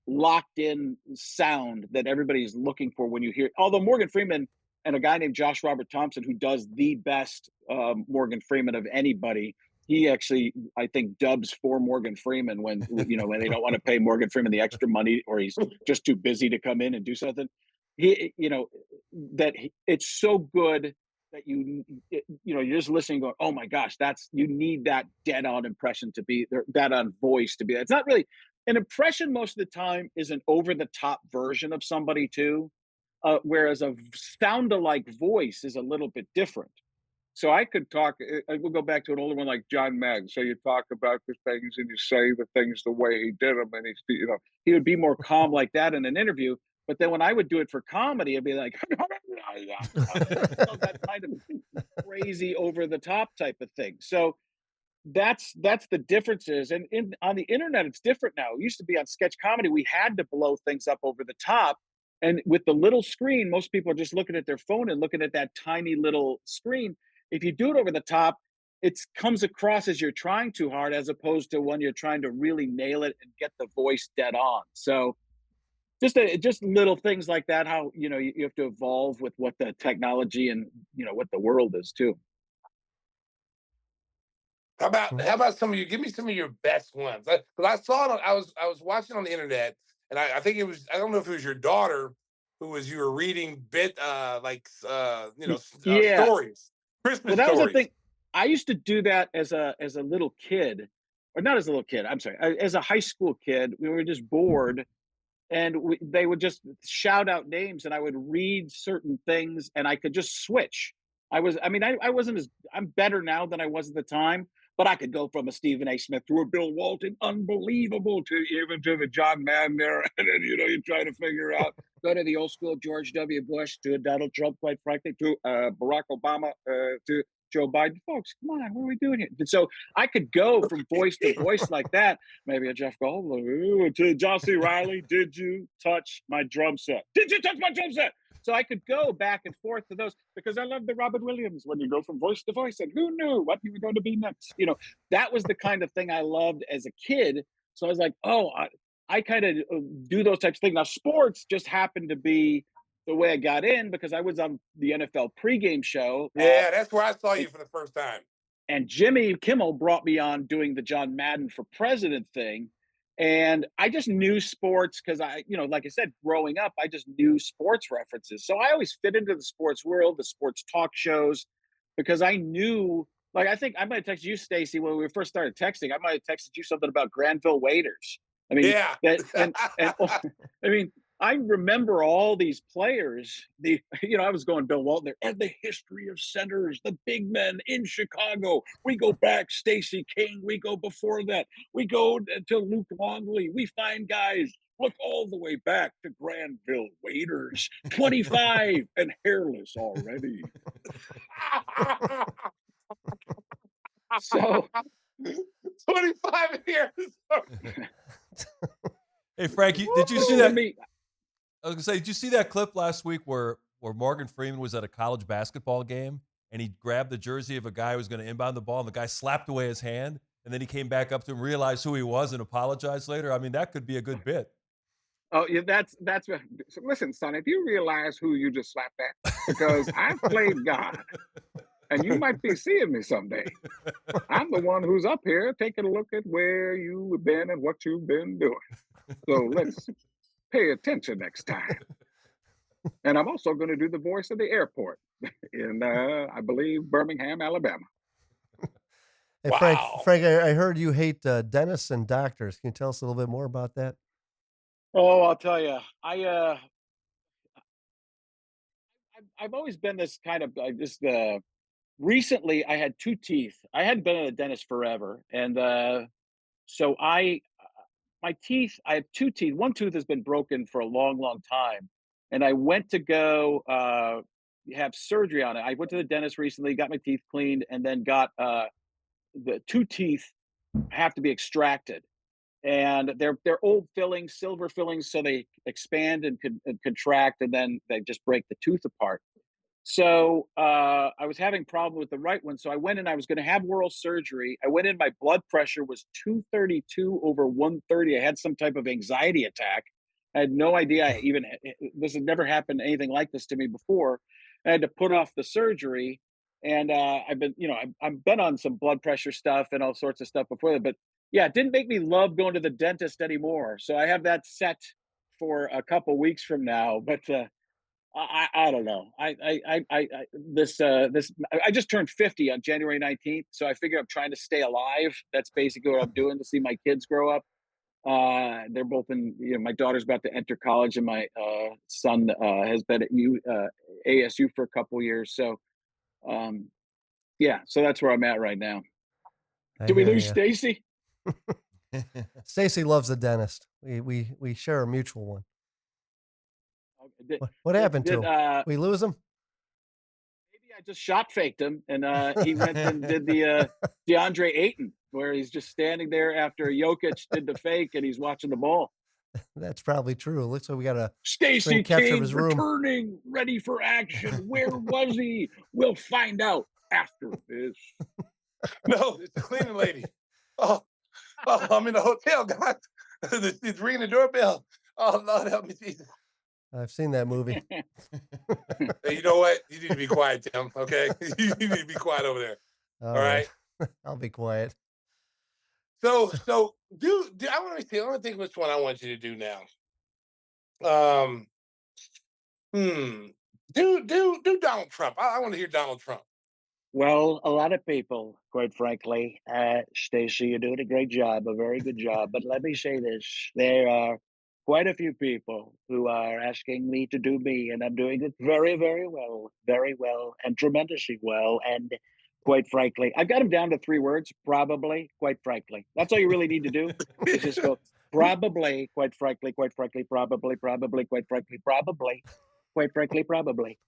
locked in sound that everybody's looking for when you hear. Although Morgan Freeman and a guy named Josh Robert Thompson, who does the best Morgan Freeman of anybody, he actually I think dubs for Morgan Freeman when when they don't want to pay Morgan Freeman the extra money or he's just too busy to come in and do something. He it's so good that you're just listening going, oh my gosh, you need that dead on impression to be there, that on voice to be, it's not really an impression most of the time is an over the top version of somebody too. Whereas a sound alike voice is a little bit different. So I could talk, we'll go back to an older one like John Madden. So you talk about the things and you say the things the way he did them. And he would be more calm like that in an interview. But then when I would do it for comedy, I'd be like, that kind of crazy over the top type of thing. So that's the differences. And on the internet, it's different now. It used to be on sketch comedy, we had to blow things up over the top. And with the little screen, most people are just looking at their phone and looking at that tiny little screen. If you do it over the top, it comes across as you're trying too hard, as opposed to when you're trying to really nail it and get the voice dead on. So just little things like that, how you have to evolve with what the technology and what the world is too. How about some of you? Give me some of your best ones. Because I saw it. I was watching on the internet, and I think it was, I don't know if it was your daughter you were reading Yeah. stories, Christmas Well, that was the stories. thing. I used to do that as a little kid, or not as a little kid. I'm sorry, as a high school kid. We were just bored, and they would just shout out names, and I would read certain things, and I could just switch. I wasn't I'm better now than I was at the time, but I could go from a Stephen A. Smith to a Bill Walton, unbelievable, to even to the John Madden there, and then you try to figure out, go to the old school George W. Bush, to Donald Trump, quite frankly, to Barack Obama, to Joe Biden. Folks, come on, what are we doing here? And so I could go from voice to voice like that. Maybe a Jeff Goldblum, to John C. Riley. Did you touch my drum set? Did you touch my drum set? So I could go back and forth to those, because I love the Robin Williams, when you go from voice to voice, and who knew what you were going to be next? That was the kind of thing I loved as a kid. So I was like, oh, I kind of do those types of things. Now, sports just happened to be the way I got in, because I was on the NFL pregame show. Yeah, that's where I saw you for the first time. And Jimmy Kimmel brought me on doing the John Madden for President thing. And I just knew sports because like I said, growing up, I just knew sports references. So I always fit into the sports world, the sports talk shows, because I knew, like, I think I might have texted you, Stacey, when we first started texting. I might have texted you something about Granville Waiters. I mean, Yeah. and I mean, I remember all these players. I was going Bill Walton there, and the history of centers, the big men in Chicago. We go back, Stacey King. We go before that. We go to Luke Longley. We find guys. Look all the way back to Granville Waiters, 25 and hairless already. So 25 years. Hey, Frankie, did you see that? Me, I was gonna say, did you see that clip last week where Morgan Freeman was at a college basketball game and he grabbed the jersey of a guy who was going to inbound the ball, and the guy slapped away his hand, and then he came back up to him, realized who he was, and apologized later? I mean, that could be a good bit. Oh, yeah, that's what. Listen, son, if you realize who you just slapped at, because I've played God, and you might be seeing me someday. I'm the one who's up here taking a look at where you've been and what you've been doing. So let's pay attention next time. And I'm also going to do the voice of the airport in, I believe, Birmingham, Alabama. Hey, Wow. Frank, I heard you hate dentists and doctors. Can you tell us a little bit more about that? oh, I'll tell you, I've always been this kind of just recently I had two teeth. I hadn't been at a dentist forever, and so my teeth. I have two teeth. One tooth has been broken for a long, long time, and I went to go have surgery on it. I went to the dentist recently, got my teeth cleaned, and then got the two teeth have to be extracted, and they're old fillings, silver fillings, so they expand and contract, and then they just break the tooth apart. So I was having problem with the right one. So I went in, I was going to have oral surgery. I went in, my blood pressure was 232 over 130. I had some type of anxiety attack. I had no idea this had never happened, anything like this to me before. I had to put off the surgery. And I've been, I've been on some blood pressure stuff and all sorts of stuff before that. But yeah, it didn't make me love going to the dentist anymore. So I have that set for a couple weeks from now. But I don't know. I just turned 50 on January 19th, so I figure I'm trying to stay alive. That's basically what I'm doing to see my kids grow up. They're both in, my daughter's about to enter college, and my son has been at ASU for a couple years. So, um, yeah, so that's where I'm at right now. I Did we hear lose ya. Stacey? Stacey loves the dentist. We share a mutual one. What happened to him? We lose him? Maybe I just shot faked him, and he went and did the DeAndre Ayton, where he's just standing there after Jokic did the fake, and he's watching the ball. That's probably true. Looks like we got a Stacey screen capture of King's his room. returning, ready for action. Where was he? We'll find out after this. No, it's the cleaning lady. Oh, I'm in the hotel, guys. It's ringing the doorbell. Oh, Lord, help me, Jesus. I've seen that movie. Hey, you know what? You need to be quiet, Tim, okay? You need to be quiet over there. All right? I'll be quiet. So do I want to think which one I want you to do now. Do Donald Trump. I want to hear Donald Trump. Well, a lot of people, quite frankly, Stacey, you're doing a great job, a very good job. But let me say this: there are quite a few people who are asking me to do me, and I'm doing it very, very well, and tremendously well. And quite frankly, I've got them down to 3 words: probably, quite frankly. That's all you really need to do. Is just go probably, quite frankly, probably, quite frankly, probably, quite frankly, probably.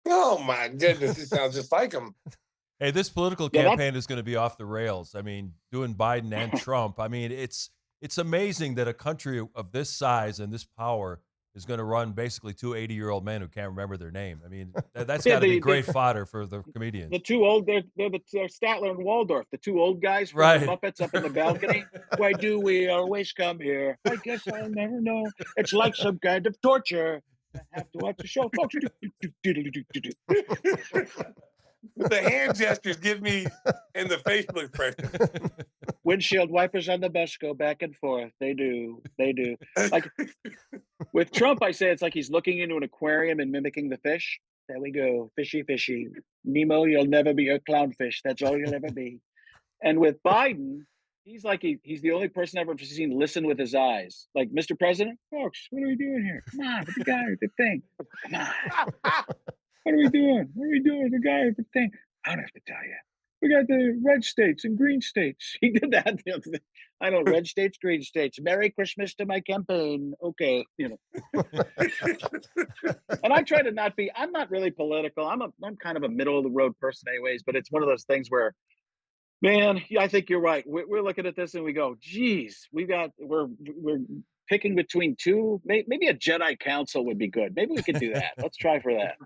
Oh my goodness, it sounds just like him. Hey, this political Yeah, campaign is going to be off the rails. I mean, doing Biden and Trump. I mean, it's amazing that a country of this size and this power is going to run basically 2 80-year-old men who can't remember their name. I mean, that's Yeah, got to be the great fodder for the comedians. the 2 old, they're Statler and Waldorf, the 2 old guys from Right. the Muppets up in the balcony. Why do we always come here? I guess I'll never know. It's like some kind of torture. I have to watch the show, folks. The hand gestures give me in the facial expression. Windshield wipers on the bus go back and forth. They do. They do. Like with Trump, I say it's like he's looking into an aquarium and mimicking the fish. There we go. Fishy, fishy. Nemo, you'll never be a clownfish. That's all you'll ever be. And with Biden, he's like he's the only person I've ever seen listen with his eyes. Like, Mr. President, folks, what are we doing here? Come on, with the guy with the thing. Come on. What are we doing? What are we doing with the guy with the thing? I don't have to tell you. We got the red states and green states. He did that the other day. I know, red states, green states. Merry Christmas to my campaign. Okay. And I try to not be. I'm not really political. I'm kind of a middle of the road person, anyways. But it's one of those things where, man, I think you're right. We're looking at this and we go, geez, we're picking between 2. Maybe a Jedi Council would be good. Maybe we could do that. Let's try for that.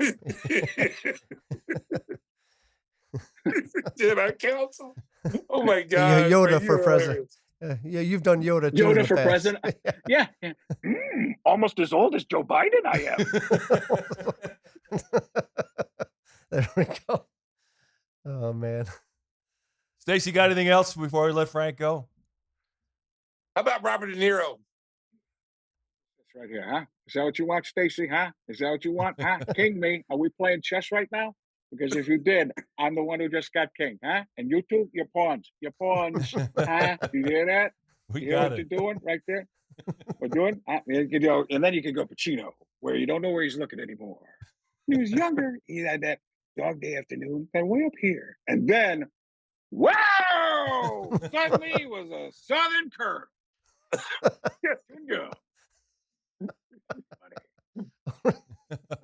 Jedi Council. Oh my God. Yoda man, for you're president. Yeah, you've done Yoda too. in Yoda the for past. president. Yeah. Almost as old as Joe Biden I am. There we go. Oh man. Stacey, got anything else before we let Frank go? How about Robert De Niro? That's right here, huh? Is that what you want, Stacey? Huh? Is that what you want? Huh? King me. Are we playing chess right now? Because if you did, I'm the one who just got king, huh? And you two, you're pawns. You're pawns. Huh? You hear that? We You hear got what it. you're doing right there? We're doing? And then you can go Pacino, where you don't know where he's looking anymore. When he was younger, he had that dog day afternoon, and way up here. And then, wow! Suddenly he was a Southern colonel. Yes, go.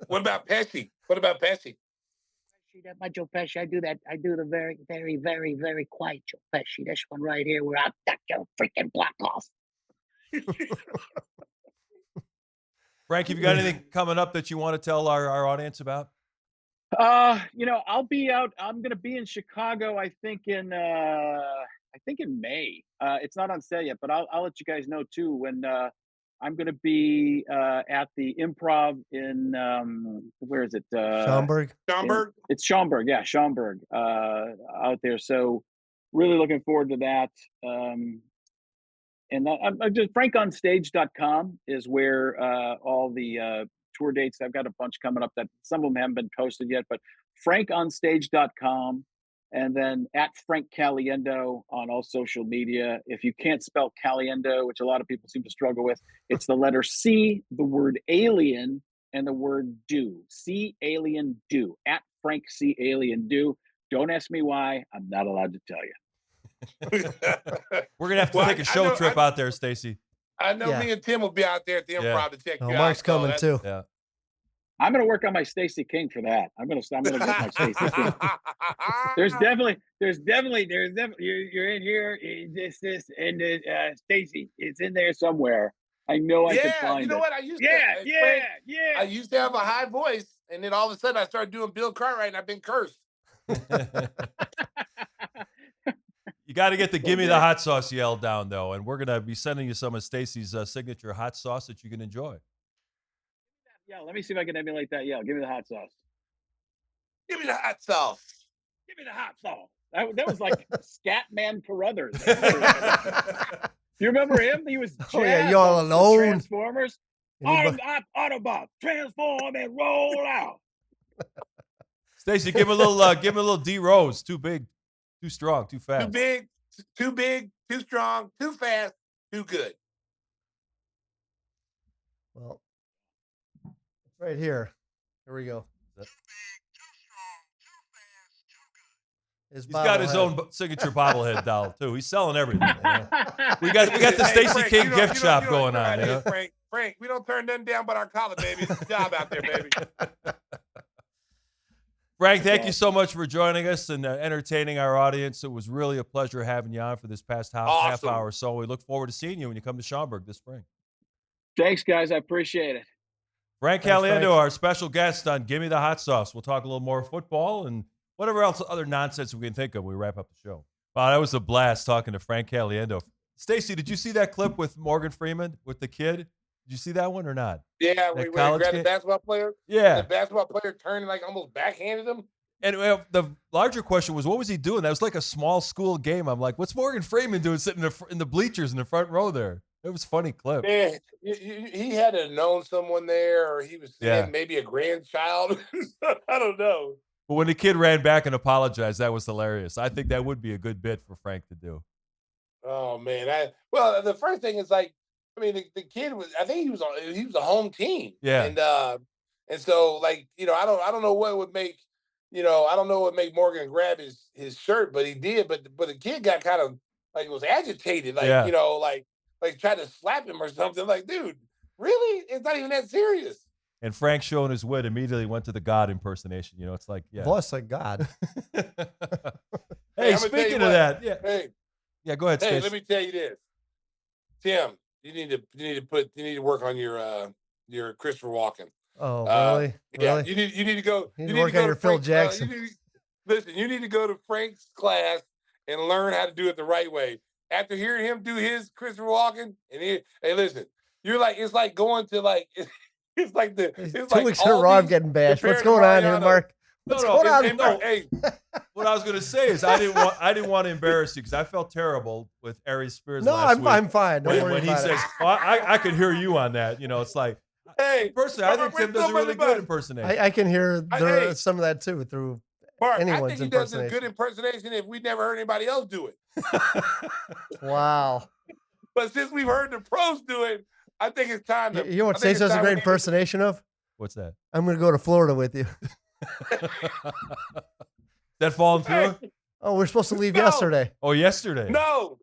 What about Pesci? What about Pesci? See that my Joe Pesci? I do that. I do the very, very, very, very quiet Joe Pesci. This one right here where I'll duck your freaking block off. Frank, have you got anything coming up that you want to tell our audience about? I'll be out. I'm gonna be in Chicago, I think in May. It's not on sale yet, but I'll let you guys know too when I'm gonna be at the Improv in where is it? Schaumburg. Schaumburg? It's Schaumburg, yeah, Schaumburg, out there. So really looking forward to that. And I'm just frankonstage.com is where all the tour dates. I've got a bunch coming up that some of them haven't been posted yet, but frankonstage.com and then at Frank Caliendo on all social media. If you can't spell Caliendo, which a lot of people seem to struggle with, it's the letter C, the word alien, and the word do. C alien do. At Frank C alien do. Don't ask me why. I'm not allowed to tell you. We're gonna have to take a show trip out there, Stacey. I know me and Tim will be out there at the Improv to check you out. Mark's coming too. Yeah. I'm going to work on my Stacey King for that. I'm going to get my Stacey King. There's definitely, you're in here. This, and Stacey, it's in there somewhere. I know I can find it. You know what? I used to. I used to have a high voice, and then all of a sudden I started doing Bill Cartwright, and I've been cursed. You got to get the "Give me the hot sauce" yell down though, and we're gonna be sending you some of Stacey's signature hot sauce that you can enjoy. Yeah, let me see if I can emulate that yell. Give me the hot sauce. Give me the hot sauce. Give me the hot sauce. That was like Scatman Carruthers. You remember him? He was you all alone. Transformers. Autobot, transform and roll out. Stacey, give him a little D Rose. Too big, too strong, too fast. Too big, too strong, too fast, too good. Well, it's right here. Here we go. He's got his own signature bobblehead doll too. He's selling everything. You know? We got the Stacey King gift shop going on. You know? Frank, we don't turn nothing down but our collar, baby. It's a job out there, baby. Frank, thank you so much for joining us and entertaining our audience. It was really a pleasure having you on for this past half hour or so. We look forward to seeing you when you come to Schaumburg this spring. Thanks, guys. I appreciate it. Frank Caliendo, our special guest on Gimme the Hot Sauce. We'll talk a little more football and whatever else other nonsense we can think of when we wrap up the show. Wow, that was a blast talking to Frank Caliendo. Stacey, did you see that clip with Morgan Freeman with the kid? Did you see that one or not? Yeah, where he grabbed the basketball player. Yeah. The basketball player turned and like almost backhanded him. And the larger question was, what was he doing? That was like a small school game. I'm like, what's Morgan Freeman doing sitting in the bleachers in the front row there? It was a funny clip. Man, he had to have known someone there, or he was seeing maybe a grandchild. I don't know. But when the kid ran back and apologized, that was hilarious. I think that would be a good bit for Frank to do. Oh man, well, the first thing is like, I mean, the kid was. I think he was a home team. Yeah. And so like, you know, I don't know what would make, you know, I don't know what made Morgan grab his shirt, but he did. But the kid got kind of like was agitated, like you know, like tried to slap him or something. Like, dude, really? It's not even that serious. And Frank, showing his wit, immediately went to the God impersonation. You know, it's like, voice like God. Hey, speaking of that, go ahead, Hey, Stacey. let me tell you this, Tim. You need to work on your Christopher Walken. Oh, really? Yeah, really? you need to go. You need to work on your Phil Jackson. You need to go to Frank's class and learn how to do it the right way. After hearing him do his Christopher Walken, hey, listen, you're like, it's like going to like, it's like the it's 2 like weeks in a row I'm getting bashed. What's going on here, Mark? What's going on? No. Hey, what I was going to say is I didn't want to embarrass you because I felt terrible with Aries Spears. No, last week I'm fine. Don't worry when he about says, well, I could hear you on that. You know, it's like, hey, personally, I think Tim does a really good impersonation. I can hear some of that too through Mark, anyone's I think he does a impersonation. good impersonation if we never heard anybody else do it. Wow. But since we've heard the pros do it, I think it's time to. You know what Stacey does a great impersonation of? What's that? I'm going to go to Florida with you. That falling through? Oh, we're supposed to leave yesterday. Oh, yesterday. No.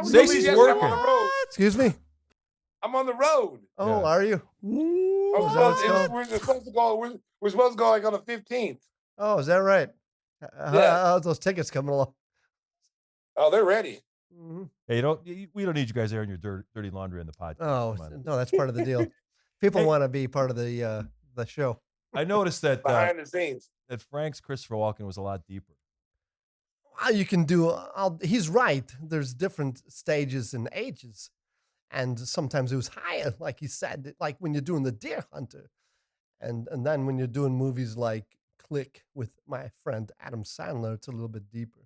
Stacey's working. I'm on the road. Excuse me? I'm on the road. Oh, are you? We're supposed to go like on the 15th. Oh, is that right? How's those tickets coming along? Oh, they're ready. Mm-hmm. Hey, we don't need you guys airing your dirty laundry in the podcast. Oh, no, that's part of the deal. People want to be part of the show. I noticed that behind the scenes that Frank's Christopher Walken was a lot deeper. You can do. He's right. There's different stages and ages, and sometimes it was higher, like he said, like when you're doing the Deer Hunter, and then when you're doing movies like Click with my friend Adam Sandler, it's a little bit deeper.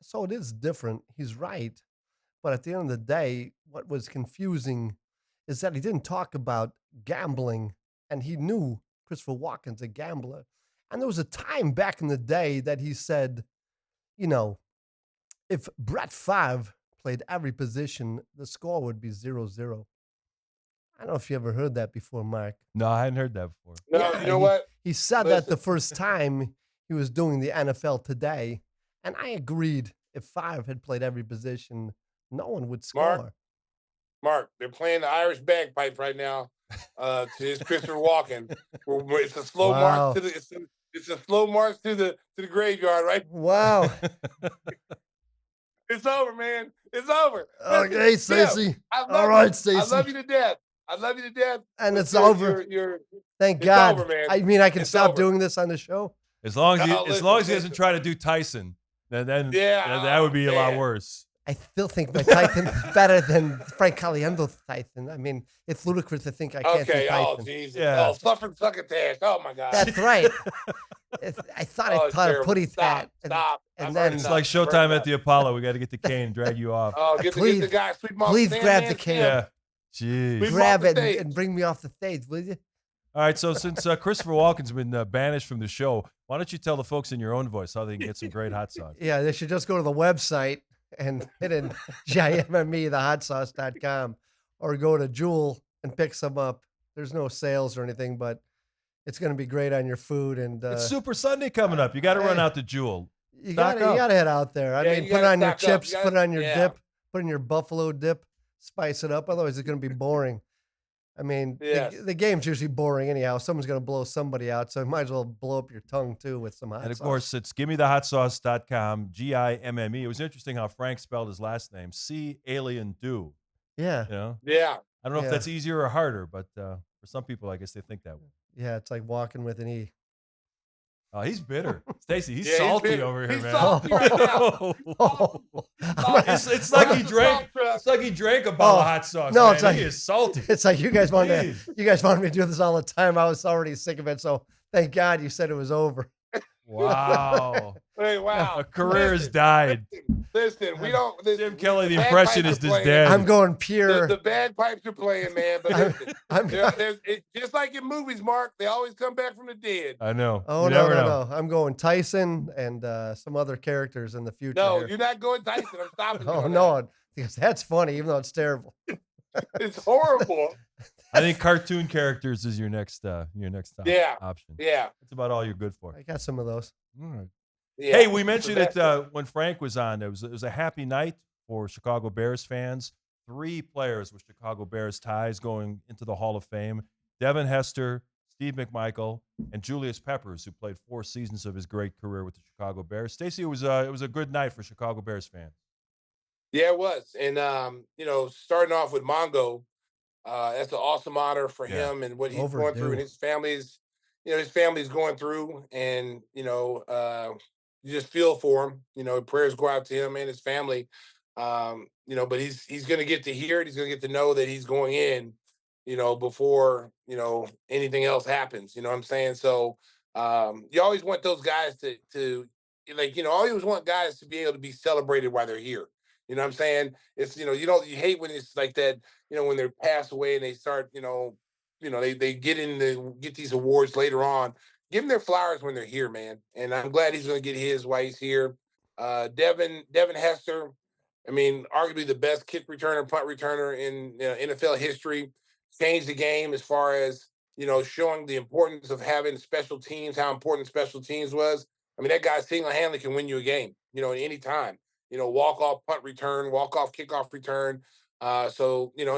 So it is different. He's right, but at the end of the day, what was confusing is that he didn't talk about gambling and he knew Christopher Walken's a gambler. And there was a time back in the day that he said, you know, if Brett Favre played every position, the score would be 0-0. I don't know if you ever heard that before, Mark. No, I hadn't heard that before. No, Yeah, you know what? He said that the Listen. first time he was doing the NFL Today, and I agreed. If Favre had played every position, no one would score. Mark, they're playing the Irish bagpipe right now to his Christopher Walken. It's a slow Wow. march to the it's a slow march to the graveyard, right? Wow. It's over, man. It's over. Okay, Listen, Tim, Stacey. I love All you. right, I Stacey. love you to death. I love you to death. And but it's over. Thank it's God. over, man. I mean, I can It's stop over. doing this on the show. As long as Oh, he doesn't listen. try to do Tyson, then Yeah, that would be a lot man. worse. I still think my Tyson is better than Frank Caliendo's Tyson. I mean, it's ludicrous to think I can't Okay. do Oh, Tyson. Jesus. Yeah. Oh, succotash. Oh, my God. That's right. I thought Oh, I it's taught a terrible. putty Stop. tat. Stop. and I've then- heard It's enough. like I've heard Showtime at enough. the Apollo. We got to get the cane and drag you off. Oh, get Please- the guy, sweep him off please the stand, grab man. the cane. Yeah. Jeez. We've- grab off the it stage. and bring me off the stage, will you? All right. So since Christopher Walken's been banished from the show, why don't you tell the folks in your own voice how they can get some great hot sauce? Yeah, they should just go to the website and hit in GIMME, thehotsauce.com, or go to Jewel and pick some up. There's no sales or anything, but it's going to be great on your food. And It's Super Sunday coming up. You got to run out to Jewel. you stock got up. to head out there. I Yeah, mean, you put it gotta on your stock up. chips, You put it gotta- on your yeah. dip, put in your buffalo dip, spice it up. Otherwise, it's going to be boring. I mean, Yes. the game's usually boring anyhow. Someone's going to blow somebody out, so you might as well blow up your tongue too with some hot And of sauce. course, it's GimmeTheHotSauce.com, GIMME. It was interesting how Frank spelled his last name, C Alien Do. Yeah, You know, Yeah. I don't know Yeah. if that's easier or harder, but for some people, I guess they think that way. yeah, it's like walking with an E. Oh, he's bitter, Stacey. He's Yeah, salty bitter. over here, He's man. salty right now. It's like he drank. It's like he drank a bottle of hot sauce. no, man. it's like- he is salty. It's like you guys wanted Jeez. me to do this all the time. I was already sick of it, so thank God you said it was over. Wow, Hey, wow. a career has Listen, died. Listen, we don't. Jim Kelley, the bagpipes impressionist, are is playing. dead. I'm going pure. The bagpipes are playing, man. But listen, I'm just like in movies, Mark, they always come back from the dead. I know. oh You no, never no, know. no! I'm going Tyson and some other characters in the future. No, here. you're not going Tyson. I'm stopping you. Oh on no, because that's funny, even though it's terrible. that. It's horrible. I think cartoon characters is your next Yeah. option. Yeah. That's about all you're good for. I got some of those. All right. Yeah. Hey, we So mentioned that's it when Frank was on. It was a happy night for Chicago Bears fans. 3 players with Chicago Bears ties going into the Hall of Fame: Devin Hester, Steve McMichael, and Julius Peppers, who played 4 seasons of his great career with the Chicago Bears. Stacey, it was a good night for Chicago Bears fans. Yeah, it was. And starting off with Mongo, that's an awesome honor for Yeah. him and what he's going Overdue. through, and his family's going through, and you just feel for him. Prayers go out to him and his family. But he's gonna get to hear it, he's gonna get to know that he's going in, before anything else happens. You know what I'm saying? So you always want those guys to always want guys to be able to be celebrated while they're here. You know what I'm saying? It's you hate when it's like that, when they're passed away and they start, they get these awards later on. Give them their flowers when they're here, man. And I'm glad he's gonna get his while he's here. Devin Hester, I mean, arguably the best kick returner, punt returner in NFL history. Changed the game as far as showing the importance of having special teams, how important special teams was. I mean, that guy single-handedly can win you a game, at any time. Walk-off punt return, walk-off kickoff return. And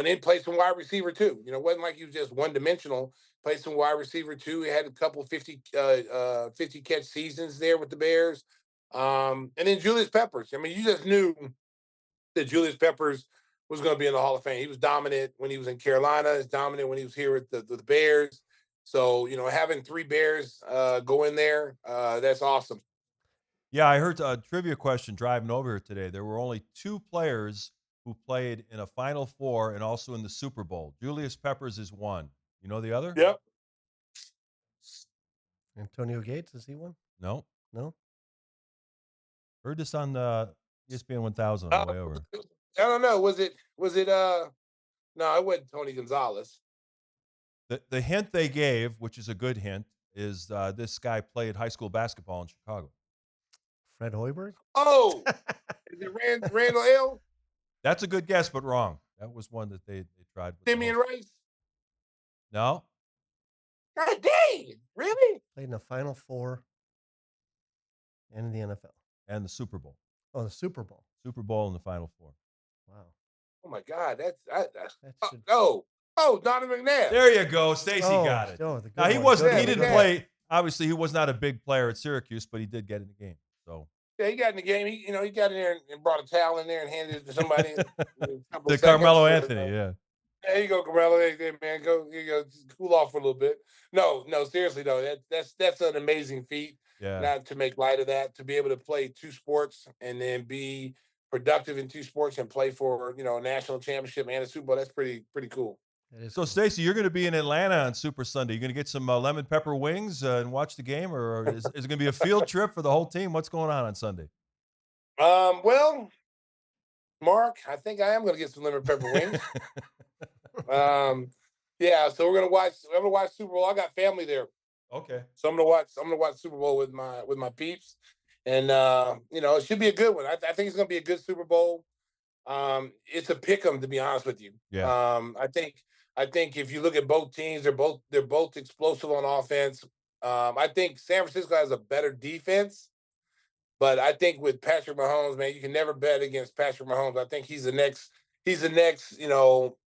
then play some wide receiver too. It wasn't like he was just one-dimensional. Played some wide receiver too. He had a couple 50 catch seasons there with the Bears. And then Julius Peppers. I mean, you just knew that Julius Peppers was going to be in the Hall of Fame. He was dominant when he was in Carolina. He's dominant when he was here with the Bears. So, having 3 Bears go in there, that's awesome. Yeah, I heard a trivia question driving over here today. There were only 2 players who played in a Final Four and also in the Super Bowl. Julius Peppers is one. You know the other? Yep. Antonio Gates, is he one? No. No. Heard this on ESPN 1000 on the way over. I don't know. Was it no, it wasn't Tony Gonzalez. The hint they gave, which is a good hint, is this guy played high school basketball in Chicago. Fred Hoiberg? Oh, is it Randall L? That's a good guess, but wrong. That was one that they tried with. Simeon Rice? No. God dang, really? Played in the Final Four and in the NFL. And the Super Bowl. Oh, the Super Bowl. Super Bowl and the Final Four. Wow. Oh my God, that's Should... Donovan McNabb. There you go. Stacey got it. Oh, now he one. wasn't. Yeah, He didn't yeah. play. Obviously, he was not a big player at Syracuse, but he did get in the game. So Yeah, he got in the game. He got in there and brought a towel in there and handed it to somebody. in a couple to seconds. Carmelo Anthony, yeah. There you go, Carmelo. Hey, man, go just cool off for a little bit. No, seriously though, that's an amazing feat. Yeah. Not to make light of that, to be able to play two sports and then be productive in two sports and play for a national championship and a Super Bowl. That's pretty cool. So, cool. Stacey, you're going to be in Atlanta on Super Sunday. You're going to get some lemon pepper wings and watch the game, or is it going to be a field trip for the whole team? What's going on Sunday? Well, Mark, I think I am going to get some lemon pepper wings. Yeah, so we're gonna watch. I'm gonna watch Super Bowl. I got family there. Okay. So I'm gonna watch Super Bowl with my peeps, and it should be a good one. I think it's gonna be a good Super Bowl. It's a pick 'em, to be honest with you. Yeah. I think if you look at both teams, they're both explosive on offense. I think San Francisco has a better defense, but I think with Patrick Mahomes, man, you can never bet against Patrick Mahomes. I think he's the next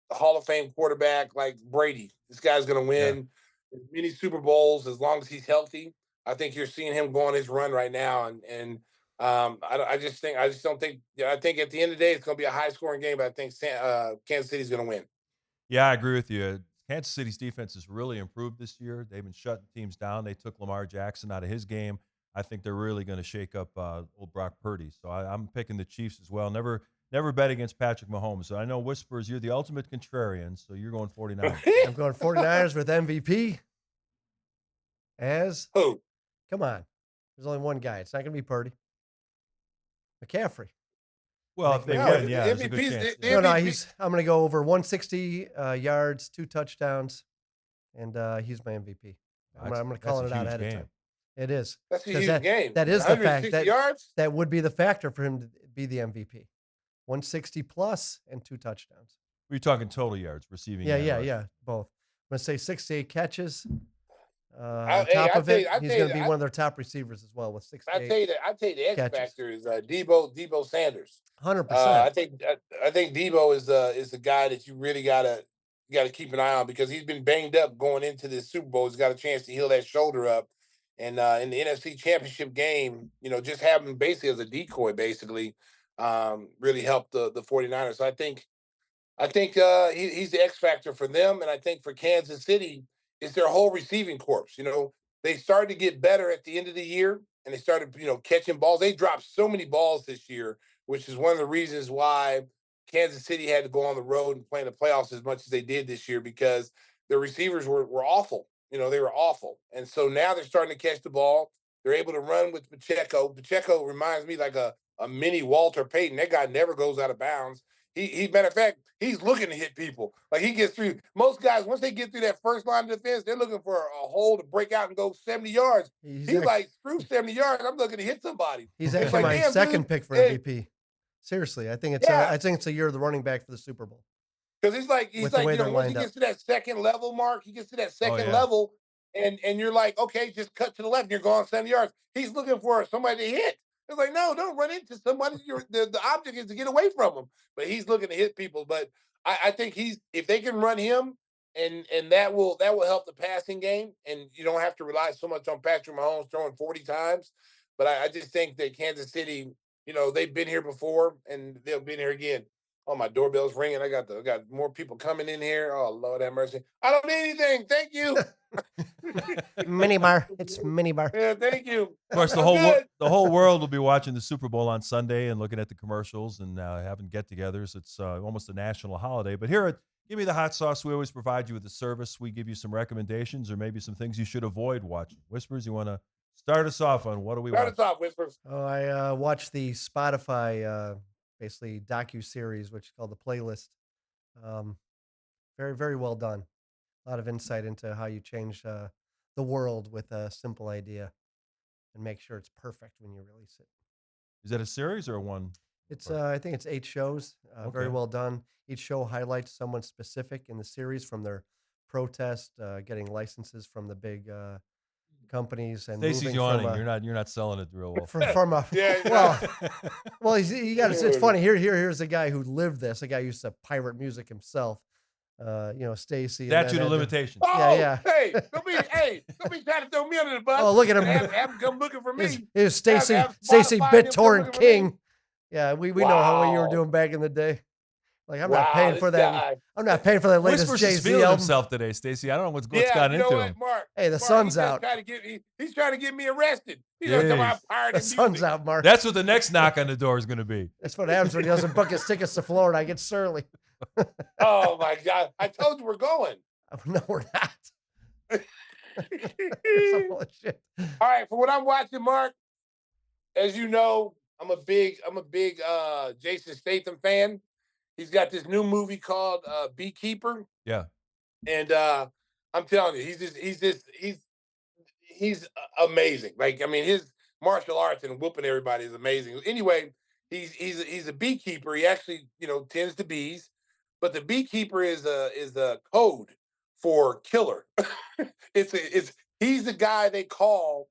Hall of Fame quarterback like Brady. This guy's going to win as many Super Bowls as long as he's healthy. I think you're seeing him go on his run right now, and I think at the end of the day it's going to be a high scoring game. But I think Kansas City's going to win. Yeah, I agree with you. Kansas City's defense has really improved this year. They've been shutting teams down. They took Lamar Jackson out of his game. I think they're really going to shake up old Brock Purdy. So I'm picking the Chiefs as well. Never bet against Patrick Mahomes. So I know, Whispers, you're the ultimate contrarian, so you're going 49ers. I'm going 49ers with MVP. As? Who? Come on. There's only one guy. It's not going to be Purdy. McCaffrey. Well, if they win, yeah, there's a good chance. I'm going to go over 160 yards, 2 touchdowns, and he's my MVP. I'm going to call it out ahead of time. It is. That's a huge game. That is the fact. Yards? That would be the factor for him to be the MVP. 160 plus and 2 touchdowns. We're talking total yards, receiving. Yeah. Both. I'm going to say 68 catches. On top of it, he's going to be one of their top receivers as well with 68. I tell you the X factor is Debo Sanders. 100%. I think Debo is the guy that you really gotta keep an eye on, because he's been banged up going into this Super Bowl. He's got a chance to heal that shoulder up, and in the NFC Championship game, just having him basically as a decoy, really helped the 49ers. So I think he's the X factor for them, and I think for Kansas City, it's their whole receiving corps. They started to get better at the end of the year, and they started catching balls. They dropped so many balls this year, which is one of the reasons why Kansas City had to go on the road and play in the playoffs as much as they did this year, because their receivers were awful. They were awful. And so now they're starting to catch the ball. They're able to run with Pacheco. Pacheco reminds me like a mini Walter Payton. That guy never goes out of bounds. He matter of fact, he's looking to hit people. Like, he gets through. Most guys, once they get through that first line of defense, they're looking for a hole to break out and go 70 yards. He's like, screw 70 yards. I'm looking to hit somebody. He's actually my second pick for MVP. Seriously, I think it's a year of the running back for the Super Bowl. Because he's like once he gets to that second level, Mark, he gets to that second level, and you're like, okay, just cut to the left and you're going 70 yards. He's looking for somebody to hit. It's like, no, don't run into somebody. The object is to get away from him. But he's looking to hit people. But I think if they can run him, and that will help the passing game, and you don't have to rely so much on Patrick Mahomes throwing 40 times. But I just think that Kansas City, they've been here before, and they'll be here again. Oh, my doorbell's ringing. I got more people coming in here. Oh, Lord have mercy. I don't need anything. Thank you. Minibar. It's minibar. Yeah, thank you. Of course, the whole world will be watching the Super Bowl on Sunday and looking at the commercials and having get-togethers. It's almost a national holiday. But here at Give Me the Hot Sauce, we always provide you with a service. We give you some recommendations or maybe some things you should avoid watching. Whispers, you want to start us off on what do we watch? Start us off, Whispers. Oh, I watched the Spotify basically docu-series, which is called The Playlist. Very, very well done. A lot of insight into how you change the world with a simple idea and make sure it's perfect when you release it. Is that a series or a one? It's I think it's 8 shows, very Okay. well done. Each show highlights someone specific in the series, from their protest, getting licenses from the big companies, and Stacey's moving yawning. from You're not selling it real well. from a Yeah, well, you got it's funny. Here's a guy who lived this. A guy who used to pirate music himself. Stacey. and Statute then of had to- limitations. Oh, yeah. hey, don't be trying to throw me under the bus. Oh, look at him. Have him come looking for Here's, me. here's Stacey have Stacey Spotify, him come BitTorrent looking for me. King. Yeah, we know how you were Wow. doing back in the day. Like, I'm Wow, not paying this for that. guy. I'm not paying for that latest Whispers is Jay-Z feeling album. himself today, Stacey. I don't know what's Yeah, gotten you know into what, him. Mark? Hey, the Mark, sun's he's just out. he's trying to get me arrested. He's talking about Jeez. pirating The sun's music. out, Mark. That's what the next knock on the door is going to be. That's what happens when he doesn't book his tickets to Florida. I get surly. Oh my God! I told you we're going. No, we're not. That's all that shit. All right, for what I'm watching, Mark, as you know, I'm a big Jason Statham fan. He's got this new movie called Beekeeper, Yeah. and I'm telling you, he's amazing. Like, I mean, his martial arts and whooping everybody is amazing. Anyway, he's a beekeeper. He actually, tends to bees, but the beekeeper is a code for killer. He's the guy they call.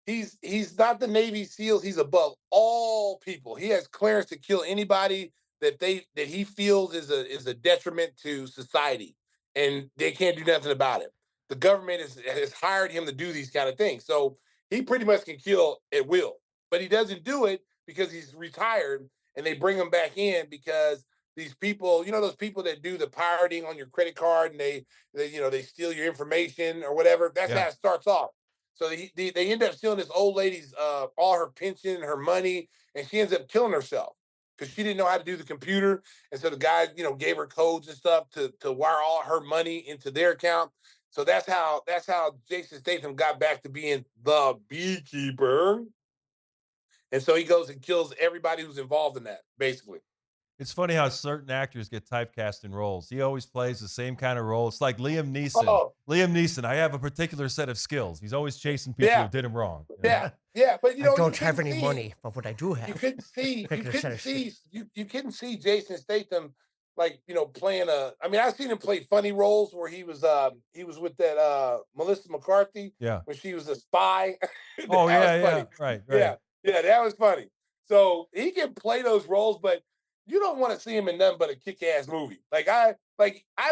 He's not the Navy SEALs. He's above all people. He has clearance to kill anybody that he feels is a detriment to society, and they can't do nothing about it. The government has hired him to do these kind of things, so he pretty much can kill at will. But he doesn't do it because he's retired, and they bring him back in because these people, those people that do the pirating on your credit card, and they steal your information or whatever. That's Yeah. how it starts off. So they end up stealing this old lady's all her pension, her money, and she ends up killing herself because she didn't know how to do the computer. And so the guy, gave her codes and stuff to wire all her money into their account. So that's how Jason Statham got back to being the beekeeper. And so he goes and kills everybody who's involved in that, basically. It's funny how certain actors get typecast in roles. He always plays the same kind of role. It's like Liam Neeson. Oh. Liam Neeson, I have a particular set of skills. He's always chasing people Yeah. who did him wrong. Yeah, but I don't have any money, but what I do You have. couldn't see, Particular set of shit. you couldn't see Jason Statham playing I mean, I've seen him play funny roles where he was with that Melissa McCarthy Yeah. when she was a spy. Oh, That yeah, was yeah. funny. Right. Yeah, that was funny. So he can play those roles, but you don't want to see him in nothing but a kick-ass movie. I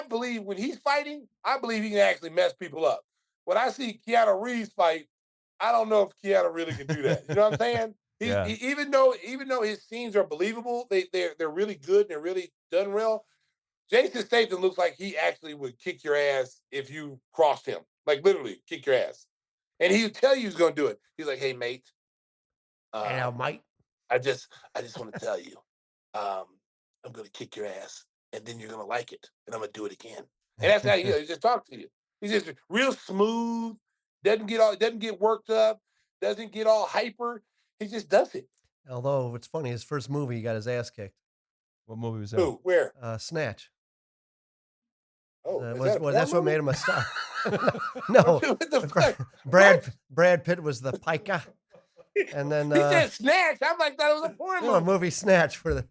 believe when he's fighting, I believe he can actually mess people up. When I see Keanu Reeves fight, I don't know if Keanu really can do that. You know what I'm saying? Yeah. Even though his scenes are believable, they're really good and they're really done well. Jason Statham looks like he actually would kick your ass if you crossed him. Like, literally kick your ass. And he would tell you he's gonna do it. He's like, "Hey, mate, Hello, mate. I just want to tell you, I'm gonna kick your ass, and then you're gonna like it, and I'm gonna do it again." And that's how he is. He just talks to you. He's just real smooth. Doesn't get worked up. Doesn't get all hyper. He just does it. Although it's funny, his first movie, he got his ass kicked. What movie was that? Who? Where? Snatch. Oh, is Was that a porn that's what movie? made him a star. No, What the fuck? Brad Pitt was the piker, and then He said snatch. I'm like, that was a porn no, movie. movie Snatch for the.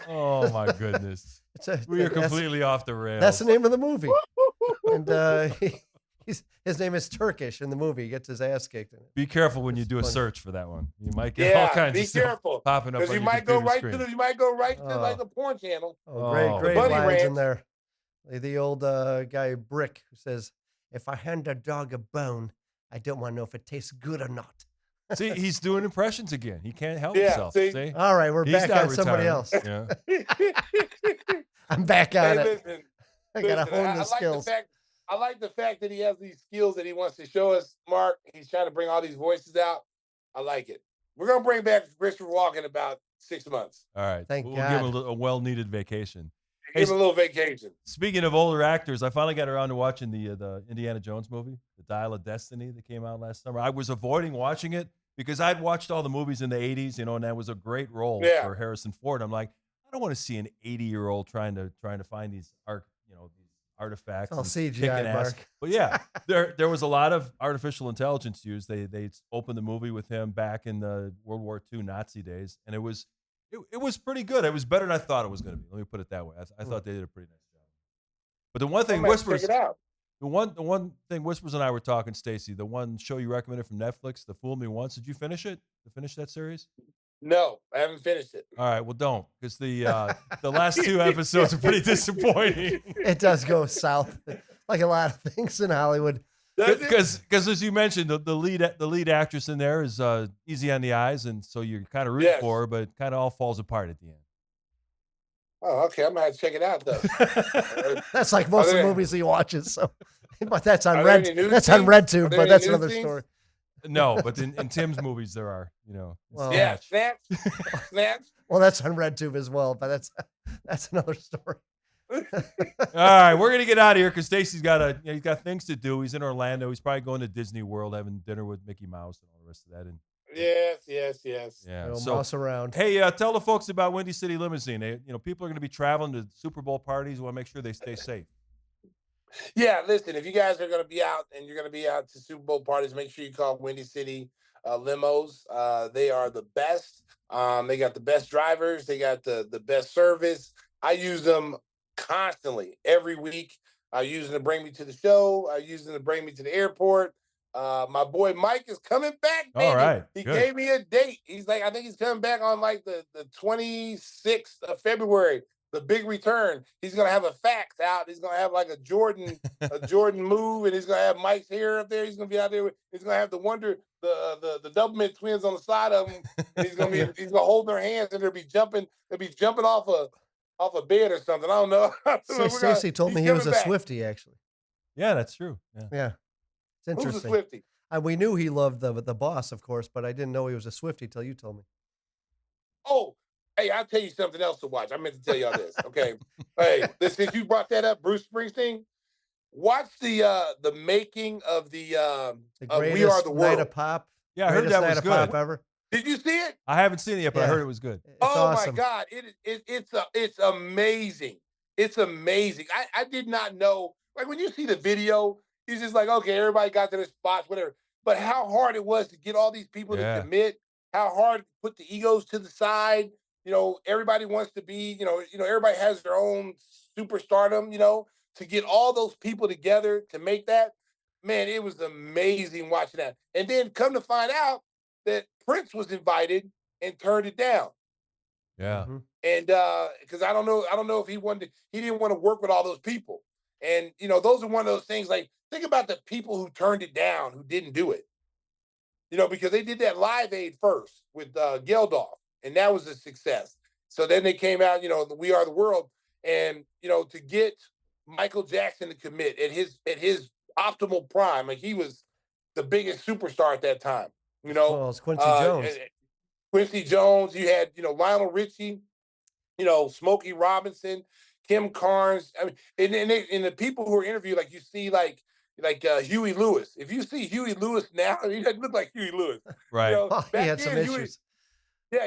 Oh, my goodness. We are completely off the rails. That's the name of the movie, and his name is Turkish in the movie. He gets his ass kicked in it. Be careful when you It's do a funny. search for that one. You might get all Yeah, kinds be of stuff careful. popping up Because on you your might go computer right screen. to like the porn channel. Oh, great Oh, lines Bunny in Ranch. there. The old guy Brick who says, "If I hand a dog a bone, I don't want to know if it tastes good or not." See, he's doing impressions again. He can't help Yeah, himself. see? See? All right, we're He's back not on somebody retiring. else. Yeah. I'm back on Hey, it. listen, I gotta listen, hone I the like skills. I like the fact that he has these skills that he wants to show us, Mark. He's trying to bring all these voices out. I like it. We're gonna bring back Christopher Walken in about 6 months. All right. Thank we'll give him God. a well-needed vacation. Give him a little vacation. Speaking of older actors, I finally got around to watching the Indiana Jones movie, The Dial of Destiny, that came out last summer. I was avoiding watching it because I'd watched all the movies in the 80s, and that was a great role Yeah. for Harrison Ford. I'm like, I don't want to see an 80-year-old trying to find these artifacts all and CGI, kicking ass. Mark. But yeah, there was a lot of artificial intelligence used. They opened the movie with him back in the World War II Nazi days, and it was pretty good. It was better than I thought it was going to be. Let me put it that way. I thought they did a pretty nice job. But the one thing I'm gonna check Whispers, it out. the one thing Whispers and I were talking, Stacey, the one show you recommended from Netflix, The Fool Me Once. Did you finish it? To finish that series? No, I haven't finished it. All right, well, don't, because the last 2 episodes are pretty disappointing. It does go south, like a lot of things in Hollywood. Does it? Because as you mentioned, the lead actress in there is easy on the eyes, and so you're kind of rooting Yes. for her, but it kind of all falls apart at the end. Oh, okay. I'm gonna have to check it out though. That's like most of the there- movies he watches. So, but that's on Are there Red. any news That's on scenes? Are RedTube. there But any that's news another scenes? story. No, but in Tim's movies there are, Well, Yeah, Snatch. Snatch. Well, that's on RedTube as well. But that's another story. All right, we're gonna get out of here because Stacey's got he's got things to do. He's in Orlando. He's probably going to Disney World, having dinner with Mickey Mouse and all the rest of that. And Yes. yeah, It'll so mouse around. hey, tell the folks about Windy City Limousine. People are going to be traveling to Super Bowl parties. We want to make sure they stay safe. Yeah, listen, if you guys are going to be out and you're going to be out to Super Bowl parties, make sure you call Windy City Limos. They are the best. They got the best drivers. They got the best service. I use them constantly every week. I use them to bring me to the show. I use them to bring me to the airport. My boy Mike is coming back, baby. All right, He good. gave me a date. He's like, I think he's coming back on like the 26th of February. The big return. He's gonna have a fax out. He's gonna have like a Jordan move, and he's gonna have Mike's hair up there. He's gonna be out there. He's gonna have the Doublemint twins on the side of him. And he's gonna hold their hands, and they'll be jumping off a bed or something. I don't know. Stacey told me he was a Swiftie, actually. Yeah, that's true. Yeah. Yeah, it's Who's a interesting. Swiftie? We knew he loved the boss, of course, but I didn't know he was a Swiftie till you told me. Oh, hey, I'll tell you something else to watch. I meant to tell y'all this. Okay. Hey, since you brought that up, Bruce Springsteen, watch the making of The We Are greatest the night World. of pop. Yeah, I heard Greatest that night was of pop good. ever. Did you see it? I haven't seen it yet, but I Yeah. heard it was good. It's Oh awesome. my God. It's amazing. It's amazing. I did not know, like when you see the video, it's just like, okay, everybody got to their spots, whatever. But how hard it was to get all these people Yeah. to commit, how hard to put the egos to the side. Everybody wants to be, everybody has their own superstardom, to get all those people together to make that. Man, it was amazing watching that. And then come to find out that Prince was invited and turned it down. Yeah. Mhm. And because I don't know if he didn't want to work with all those people. And those are one of those things, like, think about the people who turned it down, who didn't do it. Because they did that Live Aid first with Geldof, and that was a success. So then they came out, the We Are the World, and to get Michael Jackson to commit at his optimal prime, like he was the biggest superstar at that time. Well, it's Quincy Jones. Quincy Jones. You had Lionel Richie, Smokey Robinson, Kim Carnes. I mean, and the people who were interviewed, like you see, like Huey Lewis. If you see Huey Lewis now, he doesn't look like Huey Lewis. Right. Oh, he back had some then, issues.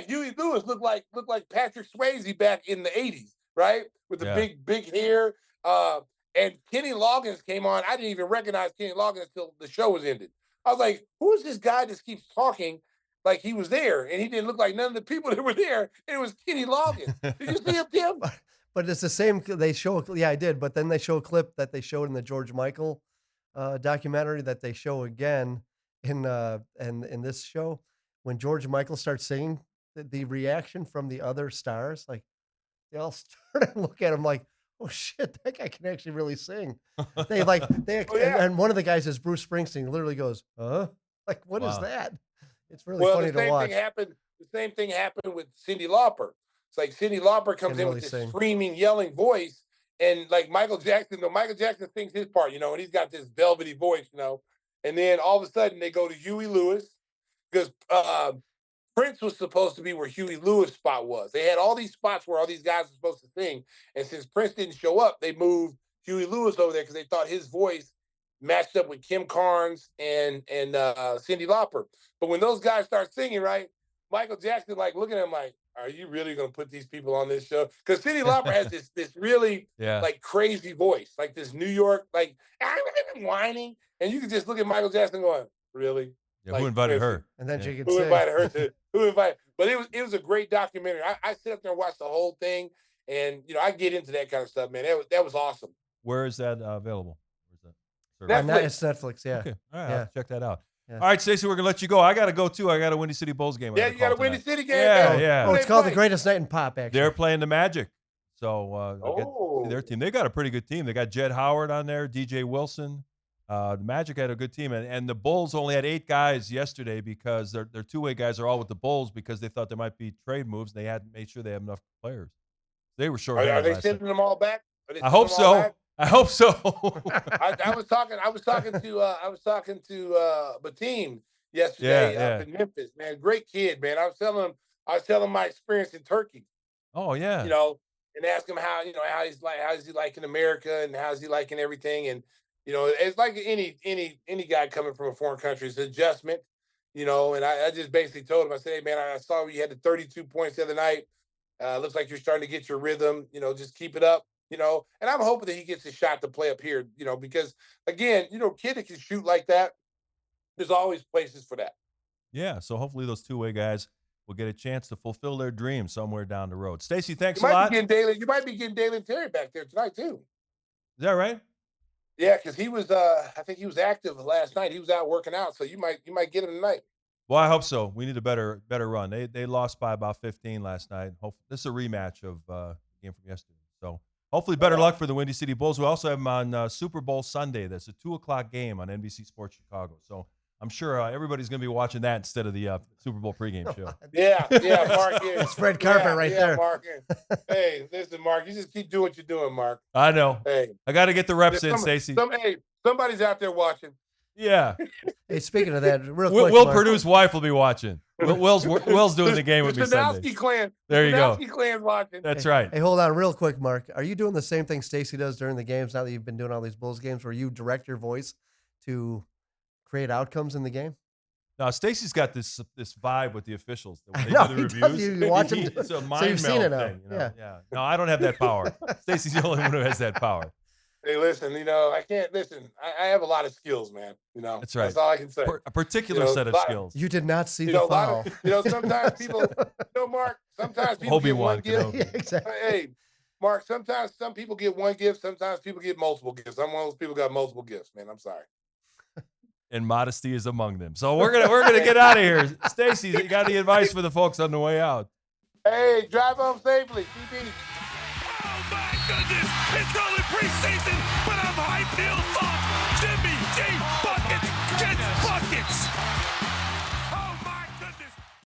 Huey Lewis looked like Patrick Swayze back in the 80s, right? With the Yeah. big hair. And Kenny Loggins came on. I didn't even recognize Kenny Loggins until the show was ended. I was like, who is this guy that keeps talking like he was there? And he didn't look like none of the people that were there. And it was Kenny Loggins. Did you see him, Tim? But it's the same. They show. Yeah, I did. But then they show a clip that they showed in the George Michael documentary that they show again in this show when George Michael starts singing. The reaction from the other stars, like they all started to look at him like, "Oh shit, that guy can actually really sing." They Oh, yeah. and one of the guys is Bruce Springsteen. He literally goes, "Huh? Like what is Wow. that?" It's really funny to watch. The same thing happened with Cyndi Lauper. It's like Cyndi Lauper comes Can in really with this sing. screaming, yelling voice, and like Michael Jackson sings his part, and he's got this velvety voice, and then all of a sudden they go to Huey Lewis because Prince was supposed to be where Huey Lewis' spot was. They had all these spots where all these guys were supposed to sing, and since Prince didn't show up, they moved Huey Lewis over there because they thought his voice matched up with Kim Carnes and Cyndi Lauper. But when those guys start singing, right, Michael Jackson like looking at him like, are you really going to put these people on this show? Because Cyndi Lauper has this really like crazy voice, like this New York, like I'm whining, and you can just look at Michael Jackson going, really? Yeah, like, who invited her? And then she could who say, invited her to? Who invited? But it was a great documentary. I sit up there and watch the whole thing, and I get into that kind of stuff, man. That was awesome. Where is that available? Netflix. It's Netflix, yeah. Okay, all right, I'll check that out. Yeah. All right, Stacey, we're gonna let you go. I gotta go too. I got a Windy City Bulls game. Yeah, you got a Windy City game. Yeah, man. yeah. Oh, it's called the Greatest Night in Pop, actually. They're playing the Magic, so I'll get to see their team. They got a pretty good team. They got Jed Howard on there, DJ Wilson. The Magic had a good team, and the Bulls only had 8 guys yesterday because their two-way guys are all with the Bulls because they thought there might be trade moves. And they hadn't made sure they have enough players. They were short. Are they sending them all back? I hope so. I hope so. I was talking to Bateem yesterday up in Memphis. Man, great kid, man. I was telling him my experience in Turkey. Oh yeah. And ask him how he's like, how is he like in America, and how's he like in everything, and it's like any guy coming from a foreign country, it's an adjustment, and I just basically told him, I said, hey man, I saw you had the 32 points the other night. Looks like you're starting to get your rhythm, just keep it up. And I'm hoping that he gets a shot to play up here, because again, kid that can shoot like that, there's always places for that. Yeah. So hopefully those two-way guys will get a chance to fulfill their dreams somewhere down the road. Stacey, thanks a lot. You might be getting Dalen Terry back there tonight too. Is that right? Yeah, because he was I think he was active last night. He was out working out, so you might get him tonight. Well, I hope so. We need a better run. They lost by about 15 last night. Hopefully, this is a rematch of the game from yesterday. So hopefully better luck for the Windy City Bulls. We also have them on Super Bowl Sunday. That's a 2:00 game on NBC Sports Chicago. So I'm sure everybody's going to be watching that instead of the Super Bowl pregame show. Yeah, Mark. Yeah. It's red carpet right there. Mark. Hey, listen, Mark. You just keep doing what you're doing, Mark. I know. Hey, I got to get the reps in, Stacey. Somebody's out there watching. Yeah. Hey, speaking of that, real quick, Will Mark. Purdue's wife will be watching. Will's doing the game with me Sunday. The clan. There you go. The clan's watching. That's right. Hey, hold on real quick, Mark. Are you doing the same thing Stacey does during the games now that you've been doing all these Bulls games where you direct your voice to create outcomes in the game? Now, Stacey's got this vibe with the officials. When they No, do the he does. reviews. You watch him. It's a So mind you've seen it meld now. thing. Yeah. No, I don't have that power. Stacey's the only one who has that power. Hey, listen, I can't listen. I have a lot of skills, man. That's right. That's all I can say. A particular set of skills. You did not see the foul. Sometimes people, Mark, sometimes people get one gift. Yeah, exactly. Hey, Mark, sometimes some people get one gift. Sometimes people get multiple gifts. I'm one of those people who got multiple gifts, man. I'm sorry. And modesty is among them. So we're gonna get out of here. Stacey, you got any advice for the folks on the way out? Hey, drive home safely. Oh my goodness! It's only preseason, but I'm hyped.